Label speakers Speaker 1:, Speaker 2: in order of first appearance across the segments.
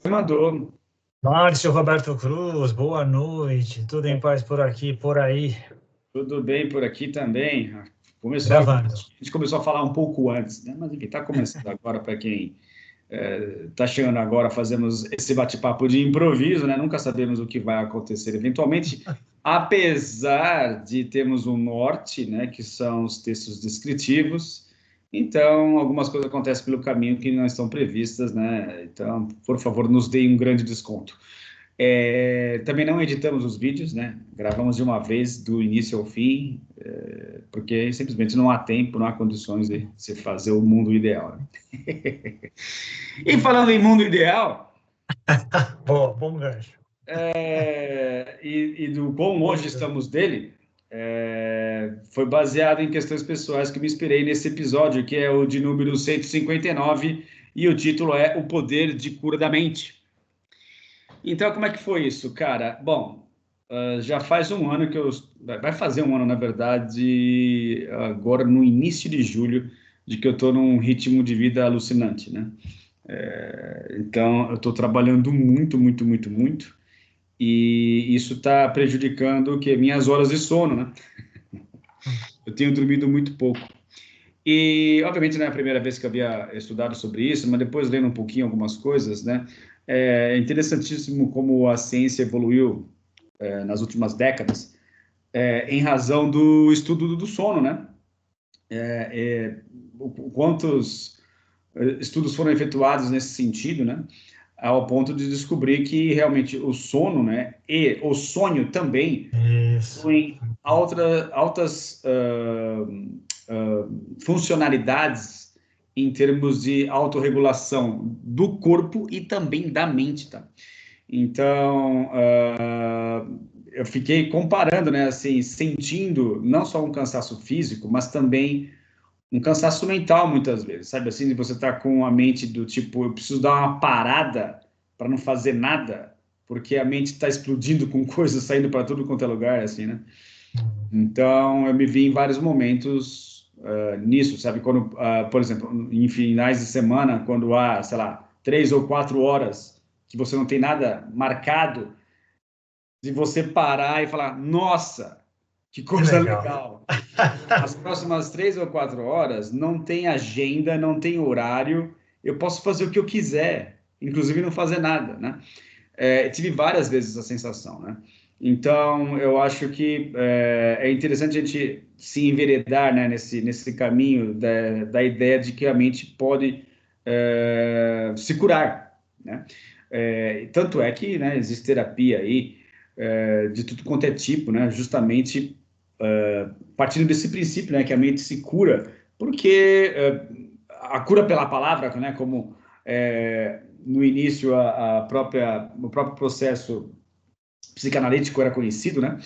Speaker 1: Mandou.
Speaker 2: Márcio Roberto Cruz, boa noite. Tudo em paz por aqui, por aí?
Speaker 1: Tudo bem por aqui também.
Speaker 2: Gravando.
Speaker 1: A gente começou a falar um pouco antes, né? Mas enfim, está começando agora para quem está chegando agora. Fazemos esse bate-papo de improviso, né? Nunca sabemos o que vai acontecer eventualmente, apesar de termos um norte, né? Que são os textos descritivos. Então, algumas coisas acontecem pelo caminho que não estão previstas, né? Então, por favor, nos deem um grande desconto. Também não editamos os vídeos, né? Gravamos de uma vez, do início ao fim, porque simplesmente não há tempo, não há condições de se fazer o mundo ideal, né? E falando em mundo ideal,
Speaker 2: Boa, bom gancho.
Speaker 1: e do quão longe estamos dele, foi baseado em questões pessoais que me inspirei nesse episódio, que é o de número 159, e o título é O Poder de Cura da Mente. Então, como é que foi isso, cara? Bom, já faz um ano que eu. Vai fazer um ano, na verdade, agora no início de julho, de que eu estou num ritmo de vida alucinante, né? Então, eu estou trabalhando muito, muito, muito, muito, e isso está prejudicando que minhas horas de sono, né? Eu tenho dormido muito pouco. E, obviamente, não é a primeira vez que eu havia estudado sobre isso, mas depois lendo um pouquinho algumas coisas, né? É interessantíssimo como a ciência evoluiu nas últimas décadas, em razão do estudo do sono, né? Quantos estudos foram efetuados nesse sentido, né? Ao ponto de descobrir que realmente o sono, né, e o sonho também
Speaker 2: Isso.
Speaker 1: possuem altas funcionalidades em termos de autorregulação do corpo e também da mente, tá? Então, eu fiquei comparando, né, assim, sentindo não só um cansaço físico, mas também um cansaço mental, muitas vezes, sabe assim, de você estar com a mente do tipo, eu preciso dar uma parada para não fazer nada, porque a mente está explodindo com coisas saindo para tudo quanto é lugar, assim, né? Então, eu me vi em vários momentos nisso, sabe? Quando, por exemplo, em finais de semana, quando há, sei lá, 3 ou 4 horas que você não tem nada marcado, de você parar e falar, nossa, que
Speaker 2: Que
Speaker 1: coisa
Speaker 2: legal.
Speaker 1: legal. As próximas 3 ou 4 horas não tem agenda, não tem horário, eu posso fazer o que eu quiser, inclusive não fazer nada, né? Tive várias vezes essa sensação, né? Então, eu acho que é interessante a gente se enveredar, né, nesse caminho da ideia de que a mente pode se curar, né? Tanto é que, né, existe terapia aí de tudo quanto é tipo, né? Justamente partindo desse princípio, né, que a mente se cura, porque a cura pela palavra, né, como no início o próprio processo psicanalítico era conhecido, né,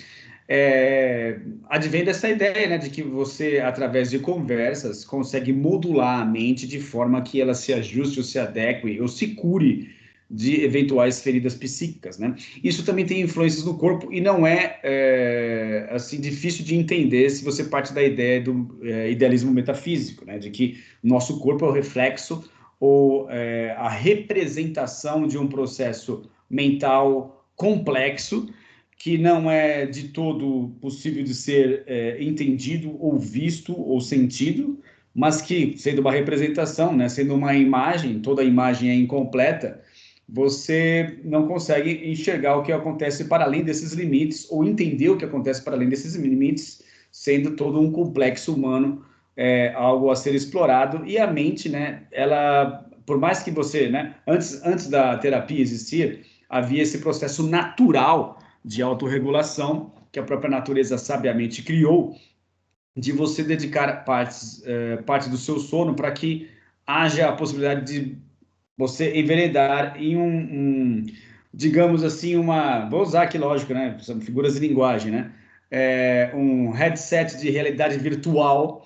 Speaker 1: advém dessa ideia, né, de que você, através de conversas, consegue modular a mente de forma que ela se ajuste ou se adeque ou se cure de eventuais feridas psíquicas, né? Isso também tem influências no corpo e não é assim difícil de entender se você parte da ideia do idealismo metafísico, né? De que nosso corpo é o reflexo ou a representação de um processo mental complexo que não é de todo possível de ser entendido ou visto ou sentido, mas que, sendo uma representação, né, sendo uma imagem, toda imagem é incompleta, você não consegue enxergar o que acontece para além desses limites ou entender o que acontece para além desses limites, sendo todo um complexo humano, algo a ser explorado. E a mente, né, ela, por mais que você, né, antes da terapia existir, havia esse processo natural de autorregulação que a própria natureza sabiamente criou, de você dedicar parte do seu sono para que haja a possibilidade de você enveredar em digamos assim, vou usar aqui, lógico, né, são figuras de linguagem, né, um headset de realidade virtual,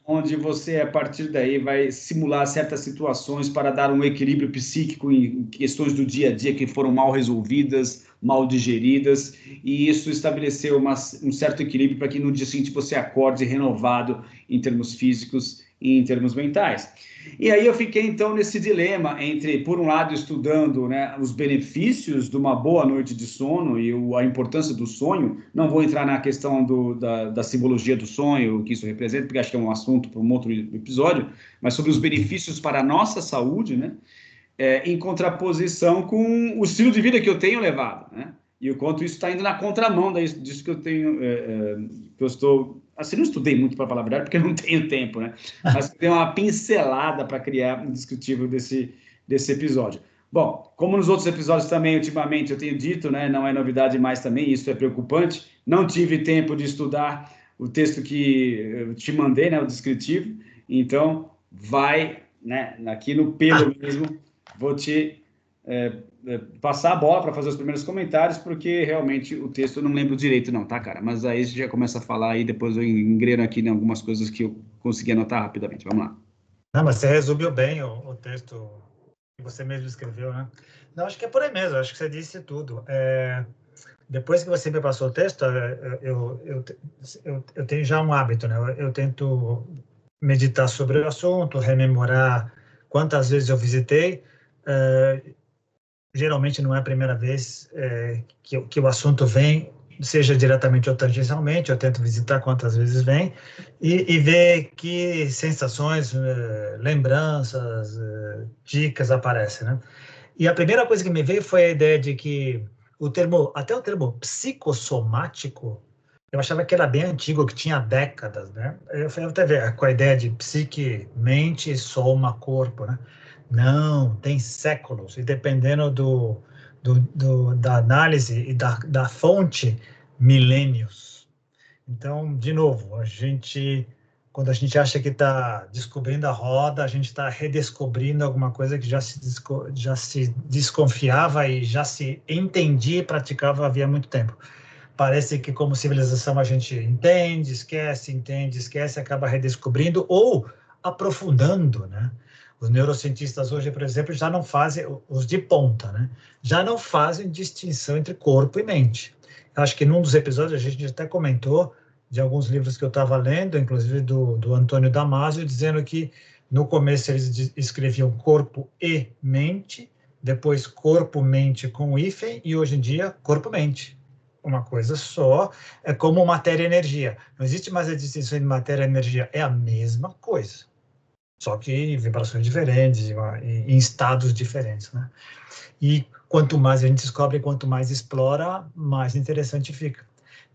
Speaker 1: onde você, a partir daí, vai simular certas situações para dar um equilíbrio psíquico em questões do dia a dia que foram mal resolvidas, mal digeridas, e isso estabeleceu um certo equilíbrio para que no dia seguinte você acorde renovado em termos físicos em termos mentais. E aí eu fiquei, então, nesse dilema entre, por um lado, estudando, né, os benefícios de uma boa noite de sono e a importância do sonho. Não vou entrar na questão da simbologia do sonho, o que isso representa, porque acho que é um assunto para um outro episódio, mas sobre os benefícios para a nossa saúde, né, em contraposição com o estilo de vida que eu tenho levado, né? E o quanto isso está indo na contramão disso que eu tenho, que eu estou... Assim, não estudei muito, para falar a verdade, porque eu não tenho tempo, né? Mas tem uma pincelada para criar um descritivo desse episódio. Bom, como nos outros episódios também, ultimamente, eu tenho dito, né? Não é novidade mais também, isso é preocupante. Não tive tempo de estudar o texto que eu te mandei, né? O descritivo. Então, vai, né? Aqui no pelo mesmo, vou te passar a bola para fazer os primeiros comentários, porque realmente o texto eu não lembro direito não, tá, cara? Mas aí você já começa a falar aí, depois eu engreno aqui em algumas coisas que eu consegui anotar rapidamente. Vamos lá.
Speaker 2: Não, mas você resumiu bem o texto que você mesmo escreveu, né? Não, acho que é por aí mesmo, acho que você disse tudo. Depois que você me passou o texto, eu tenho já um hábito, né? Eu tento meditar sobre o assunto, rememorar quantas vezes eu visitei. Geralmente não é a primeira vez que o assunto vem, seja diretamente ou tangencialmente, eu tento visitar quantas vezes vem e ver que sensações, lembranças, dicas aparecem, né? E a primeira coisa que me veio foi a ideia de que até o termo psicossomático, eu achava que era bem antigo, que tinha décadas, né? Eu fui até ver com a ideia de psique, mente, soma, corpo, né? Não, tem séculos, e dependendo da análise e da fonte, milênios. Então, de novo, quando a gente acha que está descobrindo a roda, a gente está redescobrindo alguma coisa que já se desconfiava e já se entendia e praticava havia muito tempo. Parece que como civilização a gente entende, esquece, acaba redescobrindo ou aprofundando, né? Os neurocientistas hoje, por exemplo, já não fazem, os de ponta, né? Já não fazem distinção entre corpo e mente. Eu acho que num dos episódios a gente até comentou de alguns livros que eu estava lendo, inclusive do Antônio Damasio, dizendo que no começo eles escreviam corpo e mente, depois corpo-mente com hífen, e hoje em dia corpo-mente. Uma coisa só, é como matéria e energia. Não existe mais a distinção de matéria e energia, é a mesma coisa. Só que em vibrações diferentes, em estados diferentes, né? E quanto mais a gente descobre, quanto mais explora, mais interessante fica.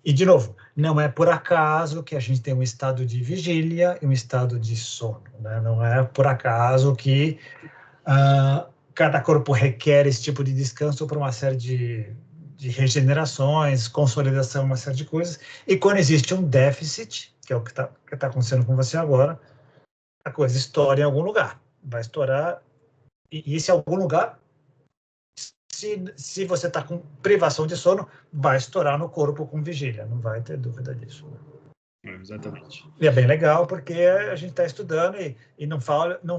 Speaker 2: E, de novo, não é por acaso que a gente tem um estado de vigília e um estado de sono, né? Não é por acaso que cada corpo requer esse tipo de descanso para uma série de regenerações, consolidação, uma série de coisas. E quando existe um déficit, que é o que tá acontecendo com você agora, a coisa estoura em algum lugar. Vai estourar, e esse algum lugar, se você está com privação de sono, vai estourar no corpo com vigília, não vai ter dúvida disso.
Speaker 1: Exatamente.
Speaker 2: E é bem legal, porque a gente está estudando e não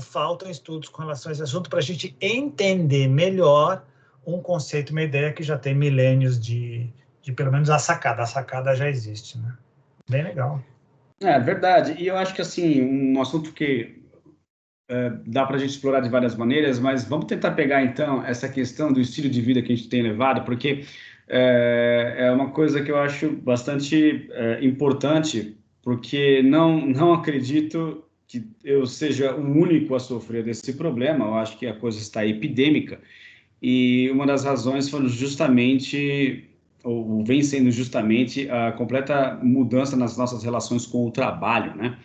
Speaker 2: faltam estudos com relação a esse assunto para a gente entender melhor um conceito, uma ideia que já tem milênios de pelo menos a sacada já existe, né? Bem legal.
Speaker 1: É verdade, e eu acho que assim, um assunto que dá para a gente explorar de várias maneiras, mas vamos tentar pegar então essa questão do estilo de vida que a gente tem levado, porque é uma coisa que eu acho bastante importante, porque não acredito que eu seja o único a sofrer desse problema, eu acho que a coisa está epidêmica, e uma das razões foi justamente, ou vem sendo justamente, a completa mudança nas nossas relações com o trabalho, né?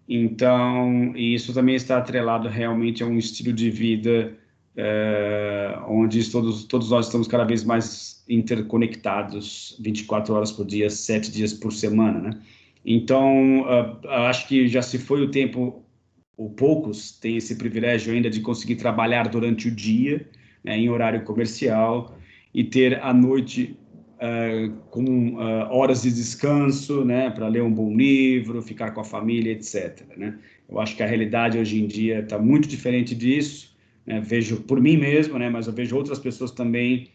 Speaker 1: Então, isso também está atrelado realmente a um estilo de vida onde todos nós estamos cada vez mais interconectados 24 horas por dia, 7 dias por semana, né? Então, acho que já se foi o tempo, ou poucos têm esse privilégio ainda de conseguir trabalhar durante o dia, né, em horário comercial, e ter a noite com horas de descanso, né, para ler um bom livro, ficar com a família, etc. Né? Eu acho que a realidade hoje em dia está muito diferente disso. Né? Vejo por mim mesmo, né, mas eu vejo outras pessoas também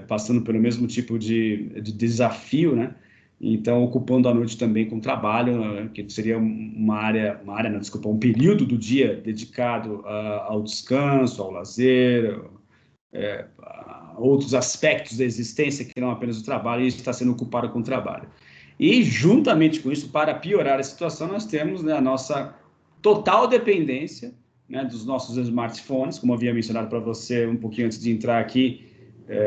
Speaker 1: passando pelo mesmo tipo de desafio, né? então ocupando a noite também com trabalho, que seria não, desculpa, um período do dia dedicado ao descanso, ao lazer, a outros aspectos da existência que não apenas o trabalho, e isso está sendo ocupado com o trabalho. E, juntamente com isso, para piorar a situação, nós temos, né, a nossa total dependência, né, dos nossos smartphones, como eu havia mencionado para você um pouquinho antes de entrar aqui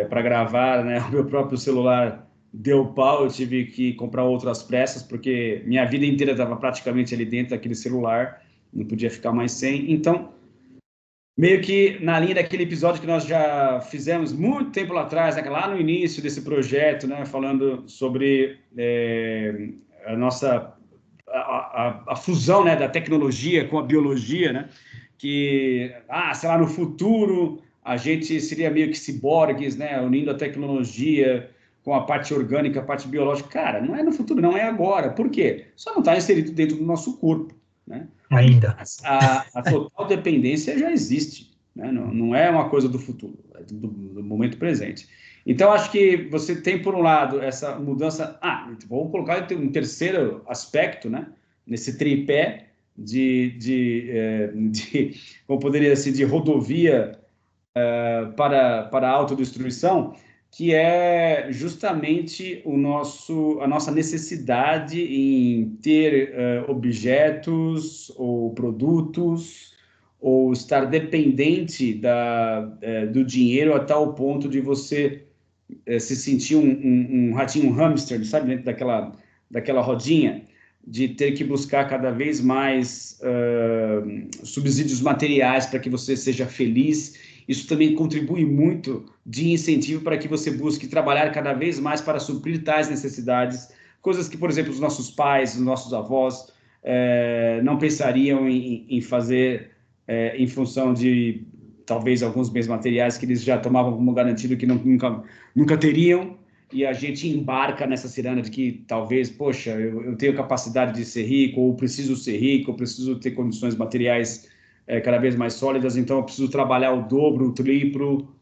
Speaker 1: para gravar, né, o meu próprio celular deu pau, eu tive que comprar outro às pressas, porque minha vida inteira estava praticamente ali dentro daquele celular, não podia ficar mais sem. Então, meio que na linha daquele episódio que nós já fizemos muito tempo lá atrás, né, lá no início desse projeto, né, falando sobre a nossa a fusão, né, da tecnologia com a biologia, né, que, sei lá, no futuro a gente seria meio que ciborgues, né, unindo a tecnologia com a parte orgânica, a parte biológica. Cara, não é no futuro, não é agora. Por quê? Só não está inserido dentro do nosso corpo, né?
Speaker 2: Ainda.
Speaker 1: A total dependência já existe, né? Não é uma coisa do futuro, é do momento presente. Então, acho que você tem, por um lado, essa mudança. Vou colocar um terceiro aspecto, né? Nesse tripé como poderia ser, de rodovia para a autodestruição, que é justamente a nossa necessidade em ter objetos ou produtos, ou estar dependente do dinheiro a tal ponto de você se sentir um ratinho, um hamster, sabe, dentro daquela rodinha, de ter que buscar cada vez mais subsídios materiais para que você seja feliz. Isso também contribui muito de incentivo para que você busque trabalhar cada vez mais para suprir tais necessidades, coisas que, por exemplo, os nossos pais, os nossos avós não pensariam em fazer em função de talvez alguns bens materiais que eles já tomavam como garantido que nunca teriam, e a gente embarca nessa ciranda de que talvez, poxa, eu tenho capacidade de ser rico, ou preciso ser rico, ou preciso ter condições materiais cada vez mais sólidas, então eu preciso trabalhar o dobro, o triplo,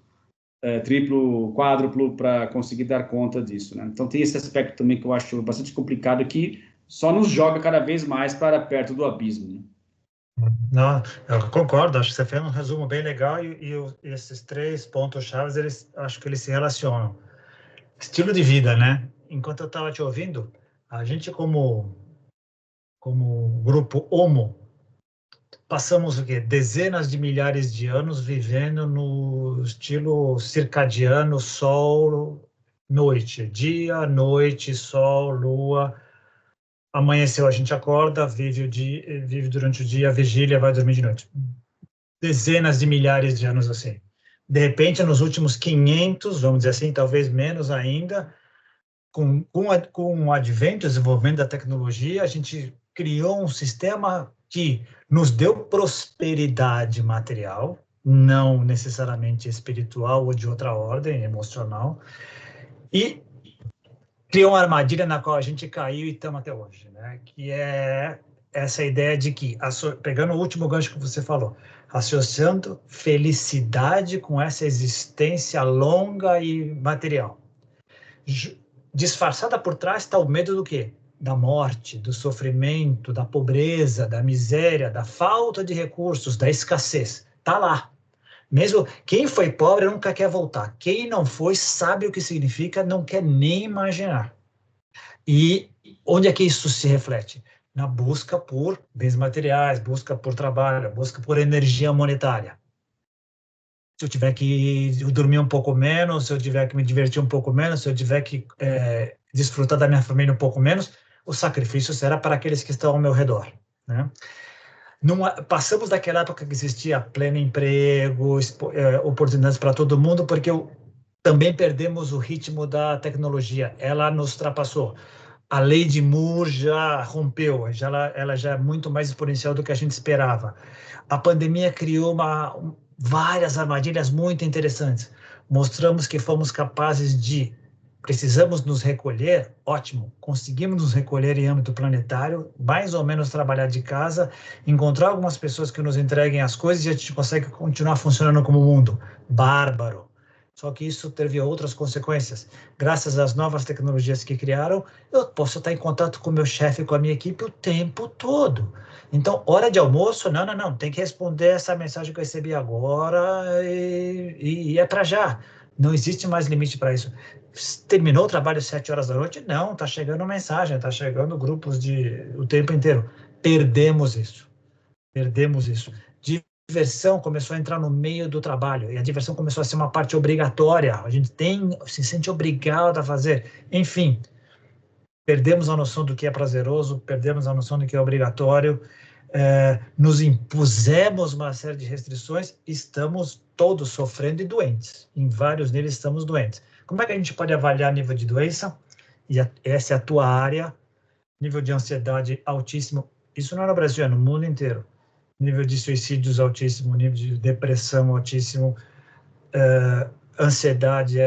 Speaker 1: quádruplo para conseguir dar conta disso, né? Então tem esse aspecto também que eu acho bastante complicado, que só nos joga cada vez mais para perto do abismo, né?
Speaker 2: Não, eu concordo, acho que você fez um resumo bem legal e esses três pontos-chave, acho que eles se relacionam. Estilo de vida, né? Enquanto eu estava te ouvindo, a gente como grupo Homo, passamos o quê? Dezenas de milhares de anos vivendo no estilo circadiano, sol, noite, dia, noite, sol, lua. Amanheceu, a gente acorda, vive durante o dia, vigília, vai dormir de noite. Dezenas de milhares de anos assim. De repente, nos últimos 500, vamos dizer assim, talvez menos ainda, com o advento e desenvolvimento da tecnologia, a gente criou um sistema que nos deu prosperidade material, não necessariamente espiritual ou de outra ordem, emocional, e criou uma armadilha na qual a gente caiu e estamos até hoje, né? Que é essa ideia de que, pegando o último gancho que você falou, associando felicidade com essa existência longa e material. Disfarçada por trás está o medo do quê? Da morte, do sofrimento, da pobreza, da miséria, da falta de recursos, da escassez. Está lá. Mesmo quem foi pobre nunca quer voltar. Quem não foi sabe o que significa, não quer nem imaginar. E onde é que isso se reflete? Na busca por bens materiais, busca por trabalho, busca por energia monetária. Se eu tiver que dormir um pouco menos, se eu tiver que me divertir um pouco menos, se eu tiver que desfrutar da minha família um pouco menos, o sacrifício será para aqueles que estão ao meu redor, né? Passamos daquela época que existia pleno emprego, oportunidades para todo mundo, porque também perdemos o ritmo da tecnologia. Ela nos ultrapassou. A lei de Moore já rompeu, ela já é muito mais exponencial do que a gente esperava. A pandemia criou várias armadilhas muito interessantes. Mostramos que fomos capazes precisamos nos recolher, ótimo, conseguimos nos recolher em âmbito planetário, mais ou menos trabalhar de casa, encontrar algumas pessoas que nos entreguem as coisas e a gente consegue continuar funcionando como mundo. Bárbaro. Só que isso teve outras consequências. Graças às novas tecnologias que criaram, eu posso estar em contato com o meu chefe, com a minha equipe o tempo todo. Então, hora de almoço, não, tem que responder essa mensagem que eu recebi agora e é para já. Não existe mais limite para isso. Terminou o trabalho às 7 horas da noite? Não, está chegando mensagem, está chegando grupos o tempo inteiro. Perdemos isso. Diversão começou a entrar no meio do trabalho, e a diversão começou a ser uma parte obrigatória. A gente se sente obrigado a fazer. Enfim, perdemos a noção do que é prazeroso, perdemos a noção do que é obrigatório, nos impusemos uma série de restrições, estamos todos sofrendo e doentes. Em vários níveis estamos doentes. Como é que a gente pode avaliar nível de doença? E essa é a tua área. Nível de ansiedade altíssimo. Isso não é no Brasil, é no mundo inteiro. Nível de suicídios altíssimo, nível de depressão altíssimo, ansiedade,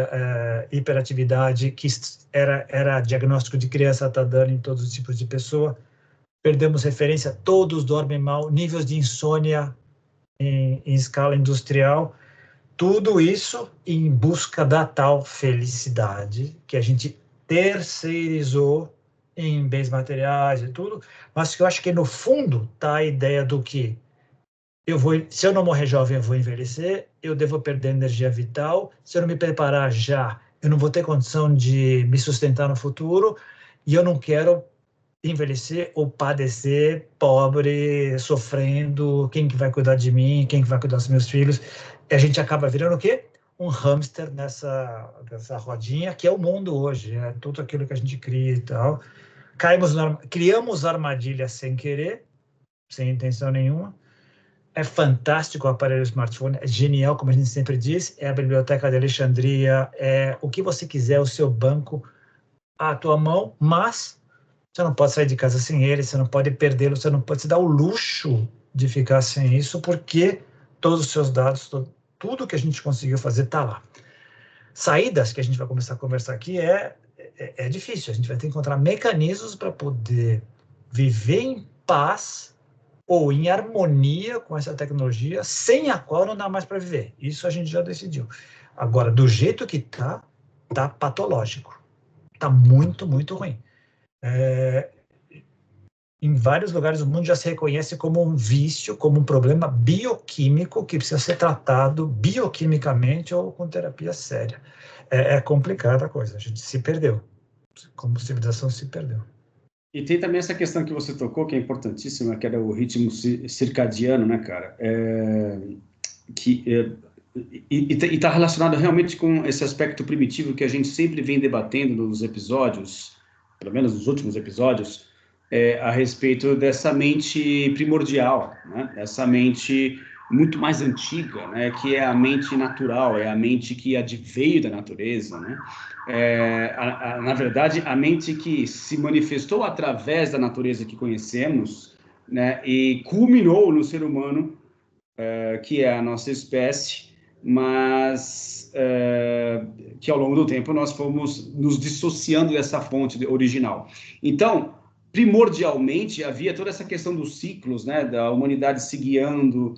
Speaker 2: hiperatividade, que era diagnóstico de criança, está dando em todos os tipos de pessoa. Perdemos referência, todos dormem mal, níveis de insônia em escala industrial. Tudo isso em busca da tal felicidade que a gente terceirizou em bens materiais e tudo, mas que eu acho que no fundo está a ideia do que se eu não morrer jovem, eu vou envelhecer, eu devo perder energia vital, se eu não me preparar já, eu não vou ter condição de me sustentar no futuro, e eu não quero envelhecer ou padecer pobre, sofrendo, quem que vai cuidar de mim, quem que vai cuidar dos meus filhos, e a gente acaba virando o quê? Um hamster nessa rodinha, que é o mundo hoje, é tudo aquilo que a gente cria e tal. Criamos armadilhas sem querer, sem intenção nenhuma. É fantástico o aparelho smartphone, é genial, como a gente sempre diz, é a biblioteca de Alexandria, é o que você quiser, o seu banco à tua mão, mas você não pode sair de casa sem ele, você não pode perdê-lo, você não pode se dar o luxo de ficar sem isso, porque todos os seus dados, tudo que a gente conseguiu fazer está lá. Saídas que a gente vai começar a conversar aqui é difícil, a gente vai ter que encontrar mecanismos para poder viver em paz ou em harmonia com essa tecnologia, sem a qual não dá mais para viver. Isso a gente já decidiu. Agora, do jeito que está patológico. Está muito, muito ruim. Em vários lugares do mundo já se reconhece como um vício, como um problema bioquímico que precisa ser tratado bioquimicamente ou com terapia séria. É complicada a coisa, a gente se perdeu. Como civilização se perdeu.
Speaker 1: E tem também essa questão que você tocou, que é importantíssima, que era o ritmo circadiano, né, cara? E está relacionado realmente com esse aspecto primitivo que a gente sempre vem debatendo nos episódios, pelo menos nos últimos episódios, a respeito dessa mente primordial, né? Essa mente muito mais antiga, né? Que é a mente natural, é a mente que adveio da natureza, né? Na verdade, a mente que se manifestou através da natureza que conhecemos, né? E culminou no ser humano, que é a nossa espécie, mas que ao longo do tempo nós fomos nos dissociando dessa fonte original. Então, primordialmente, havia toda essa questão dos ciclos, né, da humanidade se guiando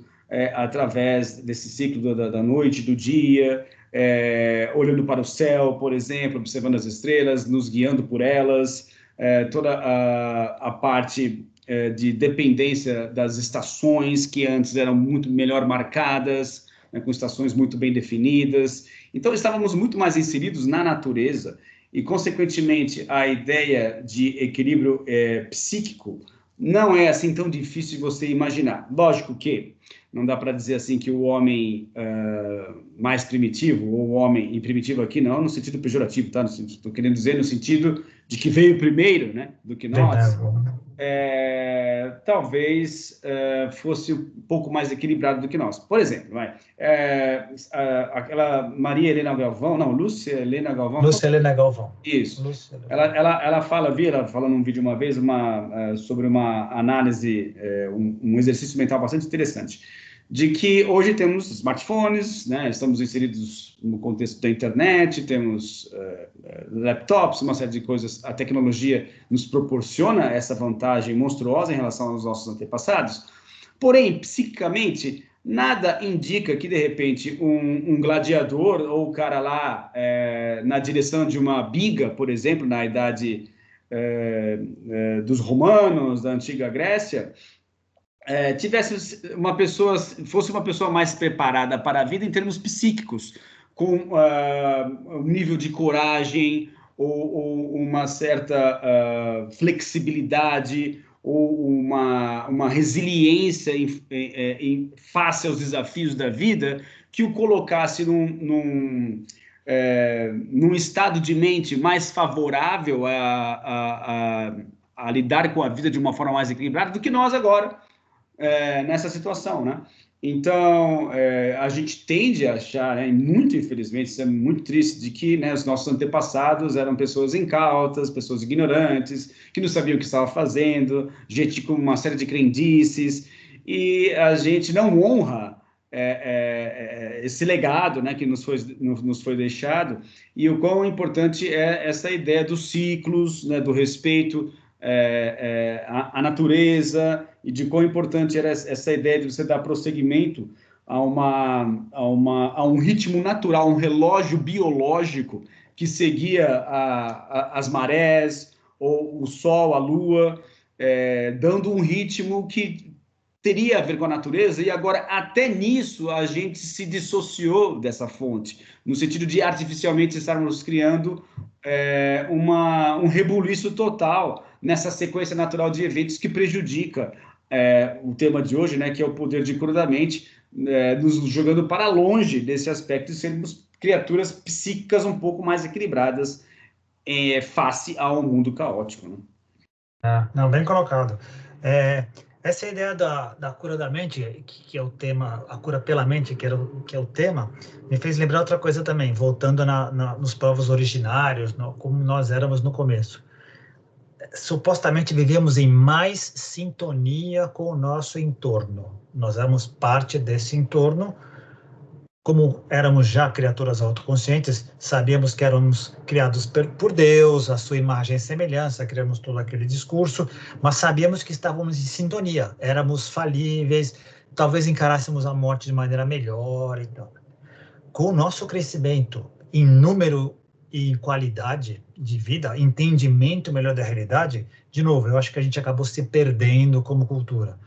Speaker 1: através desse ciclo da noite, do dia, olhando para o céu, por exemplo, observando as estrelas, nos guiando por elas, toda a parte de dependência das estações, que antes eram muito melhor marcadas, né, com estações muito bem definidas. Então, estávamos muito mais inseridos na natureza e, consequentemente, a ideia de equilíbrio psíquico não é assim tão difícil de você imaginar. Lógico que não dá para dizer assim que o homem mais primitivo, ou o homem, e primitivo aqui não no sentido pejorativo, tá? Estou querendo dizer no sentido de que veio primeiro, né, do que nós. Talvez fosse um pouco mais equilibrado do que nós. Por exemplo, aquela Maria Helena Galvão, não, Lúcia Helena Galvão.
Speaker 2: Lúcia Helena Galvão.
Speaker 1: Isso. Ela fala num vídeo uma vez sobre uma análise, um exercício mental bastante interessante, de que hoje temos smartphones, né, estamos inseridos no contexto da internet, temos laptops, uma série de coisas, a tecnologia nos proporciona essa vantagem monstruosa em relação aos nossos antepassados, porém, psiquicamente, nada indica que, de repente, um gladiador ou o cara lá na direção de uma biga, por exemplo, na idade dos romanos, da antiga Grécia, fosse uma pessoa mais preparada para a vida em termos psíquicos, com um nível de coragem ou uma certa flexibilidade ou uma resiliência face aos desafios da vida, que o colocasse num estado de mente mais favorável a lidar com a vida de uma forma mais equilibrada do que nós agora, nessa situação, né? Então, a gente tende a achar, né, muito infelizmente, isso é muito triste, de que, né, os nossos antepassados eram pessoas incautas, pessoas ignorantes, que não sabiam o que estavam fazendo, gente com uma série de crendices, e a gente não honra esse legado, né, que nos foi deixado, e o quão importante é essa ideia dos ciclos, né, do respeito à natureza, e de quão importante era essa ideia de você dar prosseguimento a um ritmo natural, um relógio biológico que seguia as marés, ou o sol, a lua, dando um ritmo que teria a ver com a natureza, e agora até nisso a gente se dissociou dessa fonte, no sentido de artificialmente estarmos criando um rebuliço total nessa sequência natural de eventos que prejudica o tema de hoje, né, que é o poder de cura da mente, nos jogando para longe desse aspecto de sermos criaturas psíquicas um pouco mais equilibradas face ao mundo caótico, né?
Speaker 2: Não, bem colocado. Essa ideia da cura da mente, que é o tema, a cura pela mente, que é o tema, me fez lembrar outra coisa também, voltando nos povos originários, como nós éramos no começo. Supostamente vivíamos em mais sintonia com o nosso entorno. Nós éramos parte desse entorno. Como éramos já criaturas autoconscientes, sabíamos que éramos criados por Deus, a sua imagem e semelhança, criamos todo aquele discurso, mas sabíamos que estávamos em sintonia, éramos falíveis, talvez encarássemos a morte de maneira melhor. Então, com o nosso crescimento em número e em qualidade de vida, entendimento melhor da realidade, de novo, eu acho que a gente acabou se perdendo como cultura.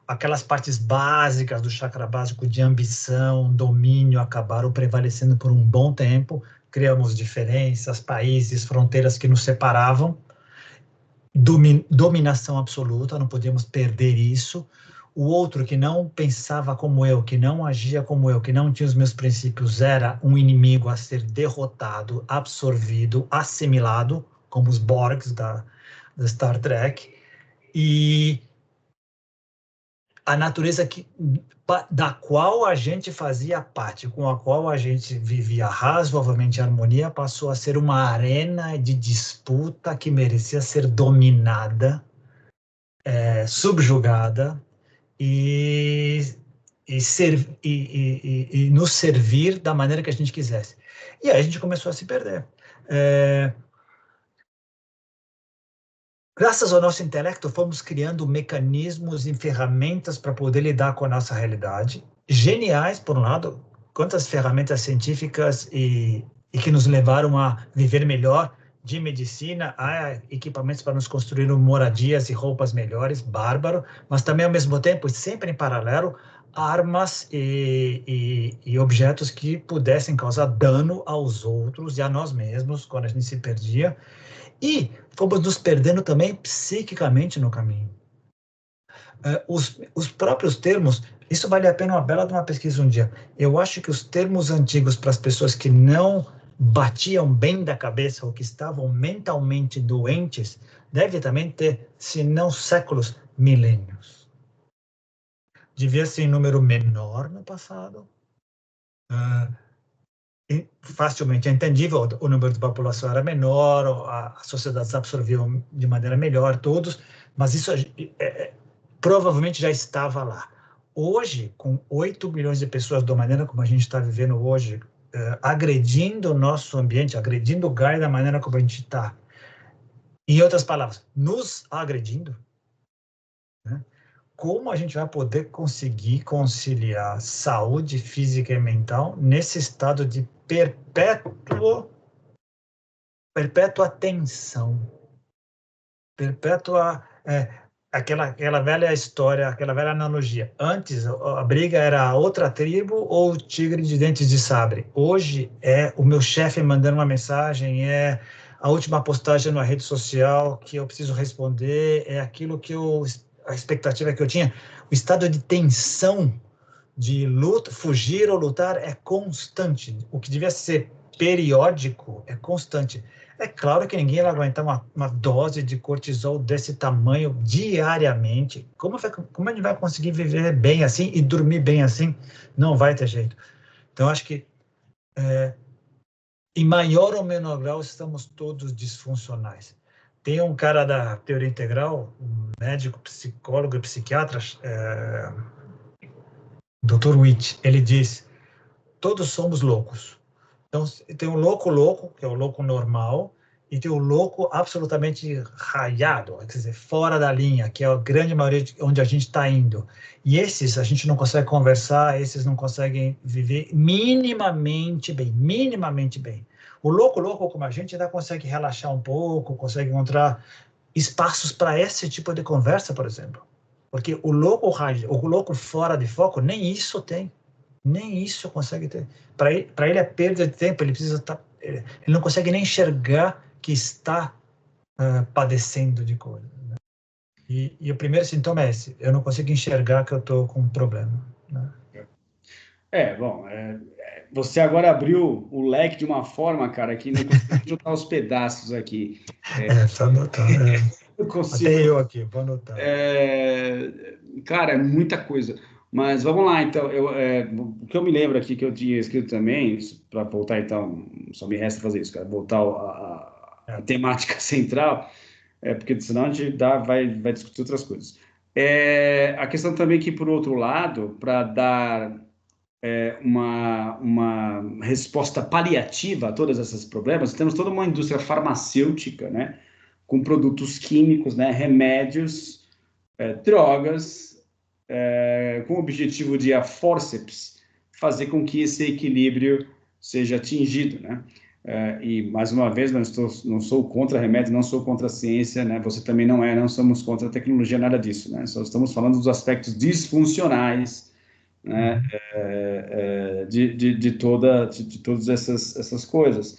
Speaker 2: Aquelas partes básicas do chakra básico de ambição, domínio, acabaram prevalecendo por um bom tempo. Criamos diferenças, países, fronteiras que nos separavam. Dominação absoluta, não podíamos perder isso. O outro que não pensava como eu, que não agia como eu, que não tinha os meus princípios, era um inimigo a ser derrotado, absorvido, assimilado, como os Borgs da Star Trek. E a natureza da qual a gente fazia parte, com a qual a gente vivia razoavelmente em harmonia, passou a ser uma arena de disputa que merecia ser dominada, subjugada e nos servir da maneira que a gente quisesse. E aí a gente começou a se perder. Graças ao nosso intelecto, fomos criando mecanismos e ferramentas para poder lidar com a nossa realidade. Geniais, por um lado, quantas ferramentas científicas e que nos levaram a viver melhor, de medicina a equipamentos para nos construir moradias e roupas melhores, bárbaro, mas também, ao mesmo tempo, sempre em paralelo, armas e objetos que pudessem causar dano aos outros e a nós mesmos, quando a gente se perdia. E fomos nos perdendo também psiquicamente no caminho. Os próprios termos, isso vale a pena uma bela de uma pesquisa um dia. Eu acho que os termos antigos para as pessoas que não batiam bem da cabeça ou que estavam mentalmente doentes, deve também ter, se não séculos, milênios. Devia ser em número menor no passado. Facilmente entendível, o número de população era menor, as sociedades absorviam de maneira melhor todos, mas isso provavelmente já estava lá. Hoje, com 8 bilhões de pessoas, da maneira como a gente está vivendo hoje, agredindo o nosso ambiente, agredindo o Gaia da maneira como a gente está, em outras palavras, nos agredindo, né? como a gente vai poder conseguir conciliar saúde física e mental nesse estado de perpétua tensão, perpétua, aquela velha história, aquela velha analogia. Antes, a briga era a outra tribo ou o tigre de dentes de sabre. Hoje é o meu chefe mandando uma mensagem, é a última postagem na rede social que eu preciso responder, é aquilo que a expectativa que eu tinha. O estado de tensão, de luta, fugir ou lutar é constante. O que devia ser periódico é constante. É claro que ninguém vai aguentar uma dose de cortisol desse tamanho diariamente. Como a gente vai conseguir viver bem assim e dormir bem assim? Não vai ter jeito. Então, acho que, em maior ou menor grau, estamos todos disfuncionais. Tem um cara da teoria integral, um médico, psicólogo e psiquiatra, Dr. Witt, ele diz: todos somos loucos. Então, tem o louco, que é o louco normal, e tem o louco absolutamente raiado, quer dizer, fora da linha, que é a grande maioria de onde a gente está indo. E esses a gente não consegue conversar, esses não conseguem viver minimamente bem, minimamente bem. O louco como a gente ainda consegue relaxar um pouco, consegue encontrar espaços para esse tipo de conversa, por exemplo. Porque o louco fora de foco, nem isso tem. Nem isso consegue ter. Para ele é perda de tempo, ele precisa estar. Ele não consegue nem enxergar que está padecendo de coisa. Né? E o primeiro sintoma é esse: eu não consigo enxergar que eu estou com um problema. Né?
Speaker 1: Bom, você agora abriu o leque de uma forma, cara, que não consigo juntar os pedaços aqui.
Speaker 2: Tá anotando.
Speaker 1: Eu consigo.
Speaker 2: Até eu aqui, vou anotar.
Speaker 1: Cara, é muita coisa. Mas vamos lá, então. O que eu me lembro aqui que eu tinha escrito também, para voltar, então, só me resta fazer isso, cara, voltar a temática central, porque senão a gente vai discutir outras coisas. A questão também que, por outro lado, para dar uma resposta paliativa a todos esses problemas, temos toda uma indústria farmacêutica, né, com produtos químicos, né, remédios, drogas, com o objetivo de, a forceps, fazer com que esse equilíbrio seja atingido, né? E, mais uma vez, não sou contra remédio, não sou contra a ciência, né? Você também não somos contra a tecnologia, nada disso, né? Só estamos falando dos aspectos disfuncionais, né? De todas essas coisas.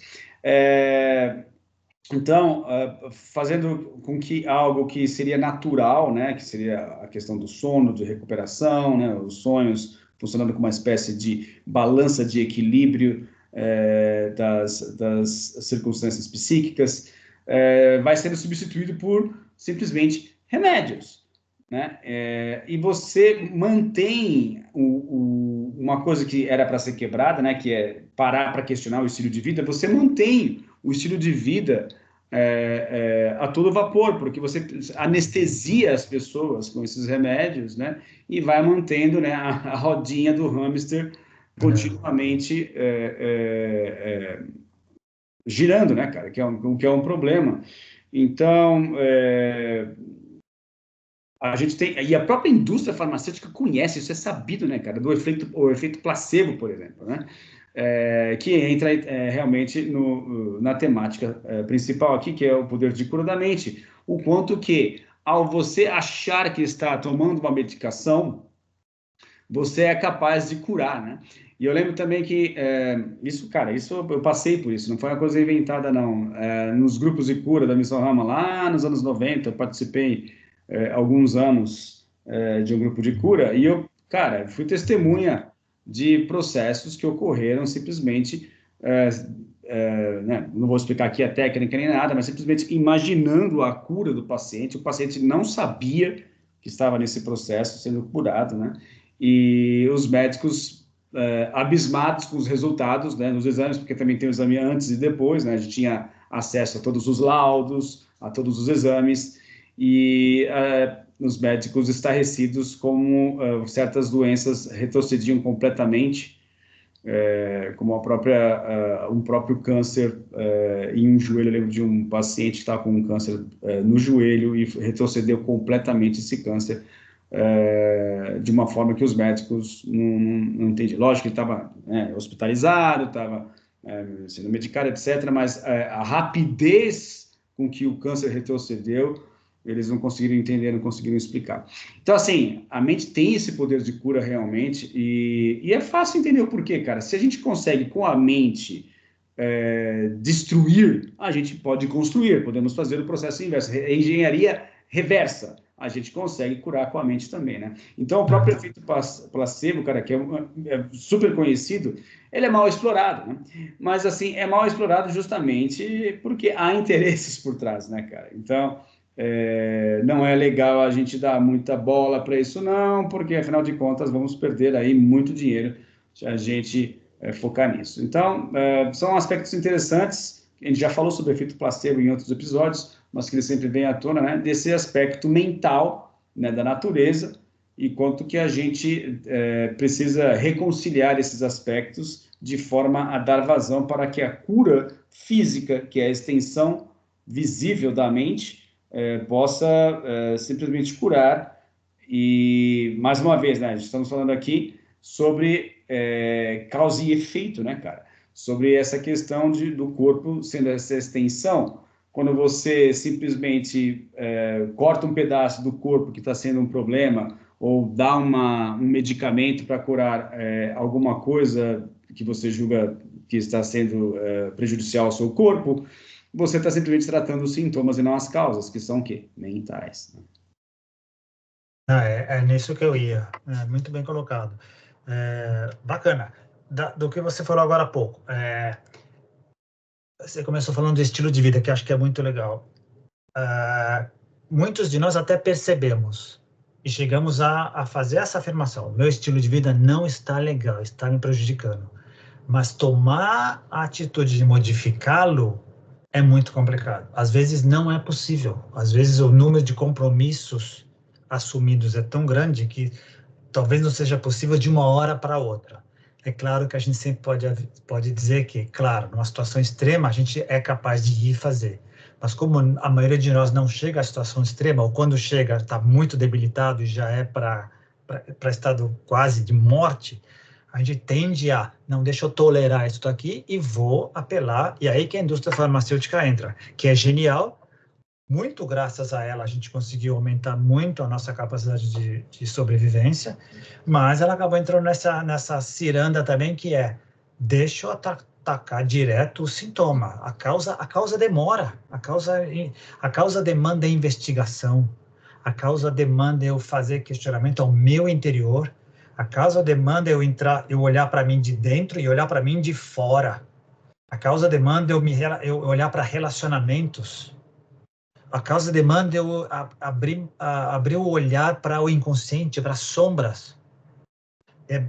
Speaker 1: Então, fazendo com que algo que seria natural, né, que seria a questão do sono, de recuperação, né, os sonhos funcionando como uma espécie de balança de equilíbrio das circunstâncias psíquicas, vai sendo substituído por simplesmente remédios, né? E você mantém uma coisa que era para ser quebrada, né, que é parar para questionar o estilo de vida, você mantém o estilo de vida a todo vapor, porque você anestesia as pessoas com esses remédios, né, e vai mantendo, né, a rodinha do hamster continuamente girando, né, cara, que é um problema. Então, a gente tem, e a própria indústria farmacêutica conhece, isso é sabido, né, cara, o efeito placebo, por exemplo, né, que entra realmente na temática principal aqui, que é o poder de cura da mente. O quanto que, ao você achar que está tomando uma medicação, você é capaz de curar, né? E eu lembro também que isso eu passei por isso, não foi uma coisa inventada, não. Nos grupos de cura da Missão Rama, lá nos anos 90, eu participei alguns anos de um grupo de cura, e eu, cara, fui testemunha de processos que ocorreram simplesmente, né, não vou explicar aqui a técnica nem nada, mas simplesmente imaginando a cura do paciente, o paciente não sabia que estava nesse processo sendo curado, né? E os médicos abismados com os resultados, né, nos exames, porque também tem o exame antes e depois, né? A gente tinha acesso a todos os laudos, a todos os exames, e os médicos estarrecidos como certas doenças retrocediam completamente, como um próprio câncer em um joelho. Eu lembro de um paciente que estava com um câncer no joelho e retrocedeu completamente esse câncer de uma forma que os médicos não entendiam. Lógico que ele estava hospitalizado, estava sendo medicado, etc., mas a rapidez com que o câncer retrocedeu, eles não conseguiram entender, não conseguiram explicar. Então, assim, a mente tem esse poder de cura realmente, e é fácil entender o porquê, cara. Se a gente consegue, com a mente, destruir, a gente pode construir, podemos fazer o processo inverso, engenharia reversa. A gente consegue curar com a mente também, né? Então, o próprio efeito placebo, cara, que é super conhecido, ele é mal explorado, né? Mas, assim, é mal explorado justamente porque há interesses por trás, né, cara? Então, não é legal a gente dar muita bola para isso, não, porque, afinal de contas, vamos perder aí muito dinheiro se a gente focar nisso. Então, são aspectos interessantes. A gente já falou sobre o efeito placebo em outros episódios, mas que ele sempre vem à tona, né, desse aspecto mental, né, da natureza, e quanto que a gente precisa reconciliar esses aspectos de forma a dar vazão para que a cura física, que é a extensão visível da mente, possa simplesmente curar. E, mais uma vez, né, estamos falando aqui sobre causa e efeito, né, cara? Sobre essa questão do corpo sendo essa extensão. Quando você simplesmente corta um pedaço do corpo que está sendo um problema, ou dá um medicamento para curar alguma coisa que você julga que está sendo prejudicial ao seu corpo, você está simplesmente tratando os sintomas e não as causas, que são o quê? Mentais. Né?
Speaker 2: É nisso que eu ia. Muito bem colocado. Bacana. Do que você falou agora há pouco. Você começou falando do estilo de vida, que acho que é muito legal. Muitos de nós até percebemos e chegamos a fazer essa afirmação: meu estilo de vida não está legal, está me prejudicando. Mas tomar a atitude de modificá-lo é muito complicado. Às vezes não é possível. Às vezes o número de compromissos assumidos é tão grande que talvez não seja possível de uma hora para outra. É claro que a gente sempre pode dizer que, claro, numa situação extrema, a gente é capaz de ir fazer. Mas como a maioria de nós não chega à situação extrema, ou quando chega está muito debilitado e já é para estado quase de morte, a gente tende a, não, deixa eu tolerar isso aqui e vou apelar, e aí que a indústria farmacêutica entra, que é genial. Muito graças a ela, a gente conseguiu aumentar muito a nossa capacidade de sobrevivência, mas ela acabou entrando nessa ciranda também, que é, deixa eu atacar direto o sintoma. A causa demora, a causa demanda investigação, a causa demanda eu fazer questionamento ao meu interior, a causa demanda eu olhar para mim de dentro e olhar para mim de fora. A causa demanda eu olhar para relacionamentos. A causa demanda eu abrir o olhar para o inconsciente, para as sombras.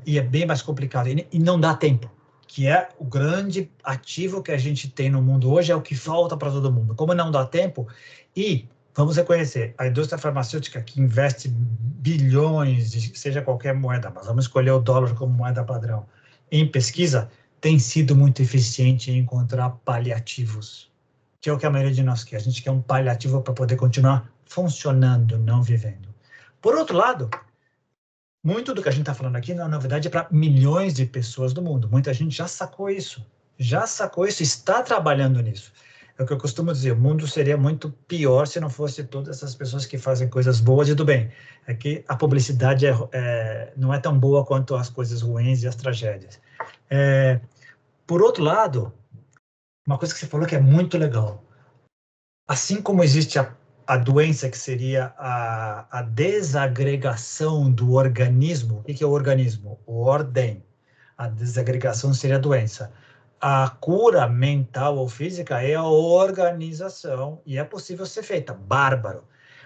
Speaker 2: E é bem mais complicado. E não dá tempo, que é o grande ativo que a gente tem no mundo hoje, é o que falta para todo mundo. Como não dá tempo, e vamos reconhecer, a indústria farmacêutica que investe bilhões, seja qualquer moeda, mas vamos escolher o dólar como moeda padrão, em pesquisa, tem sido muito eficiente em encontrar paliativos, que é o que a maioria de nós quer. A gente quer um paliativo para poder continuar funcionando, não vivendo. Por outro lado, muito do que a gente está falando aqui, na verdade, é para milhões de pessoas do mundo. Muita gente já sacou isso, está trabalhando nisso. É o que eu costumo dizer, o mundo seria muito pior se não fosse todas essas pessoas que fazem coisas boas e do bem. É que a publicidade não é tão boa quanto as coisas ruins e as tragédias. Por outro lado, uma coisa que você falou que é muito legal. Assim como existe a doença que seria a desagregação do organismo. O que é o organismo? Ordem. A desagregação seria a doença. A cura mental ou física é a organização e é possível ser feita. Bárbaro.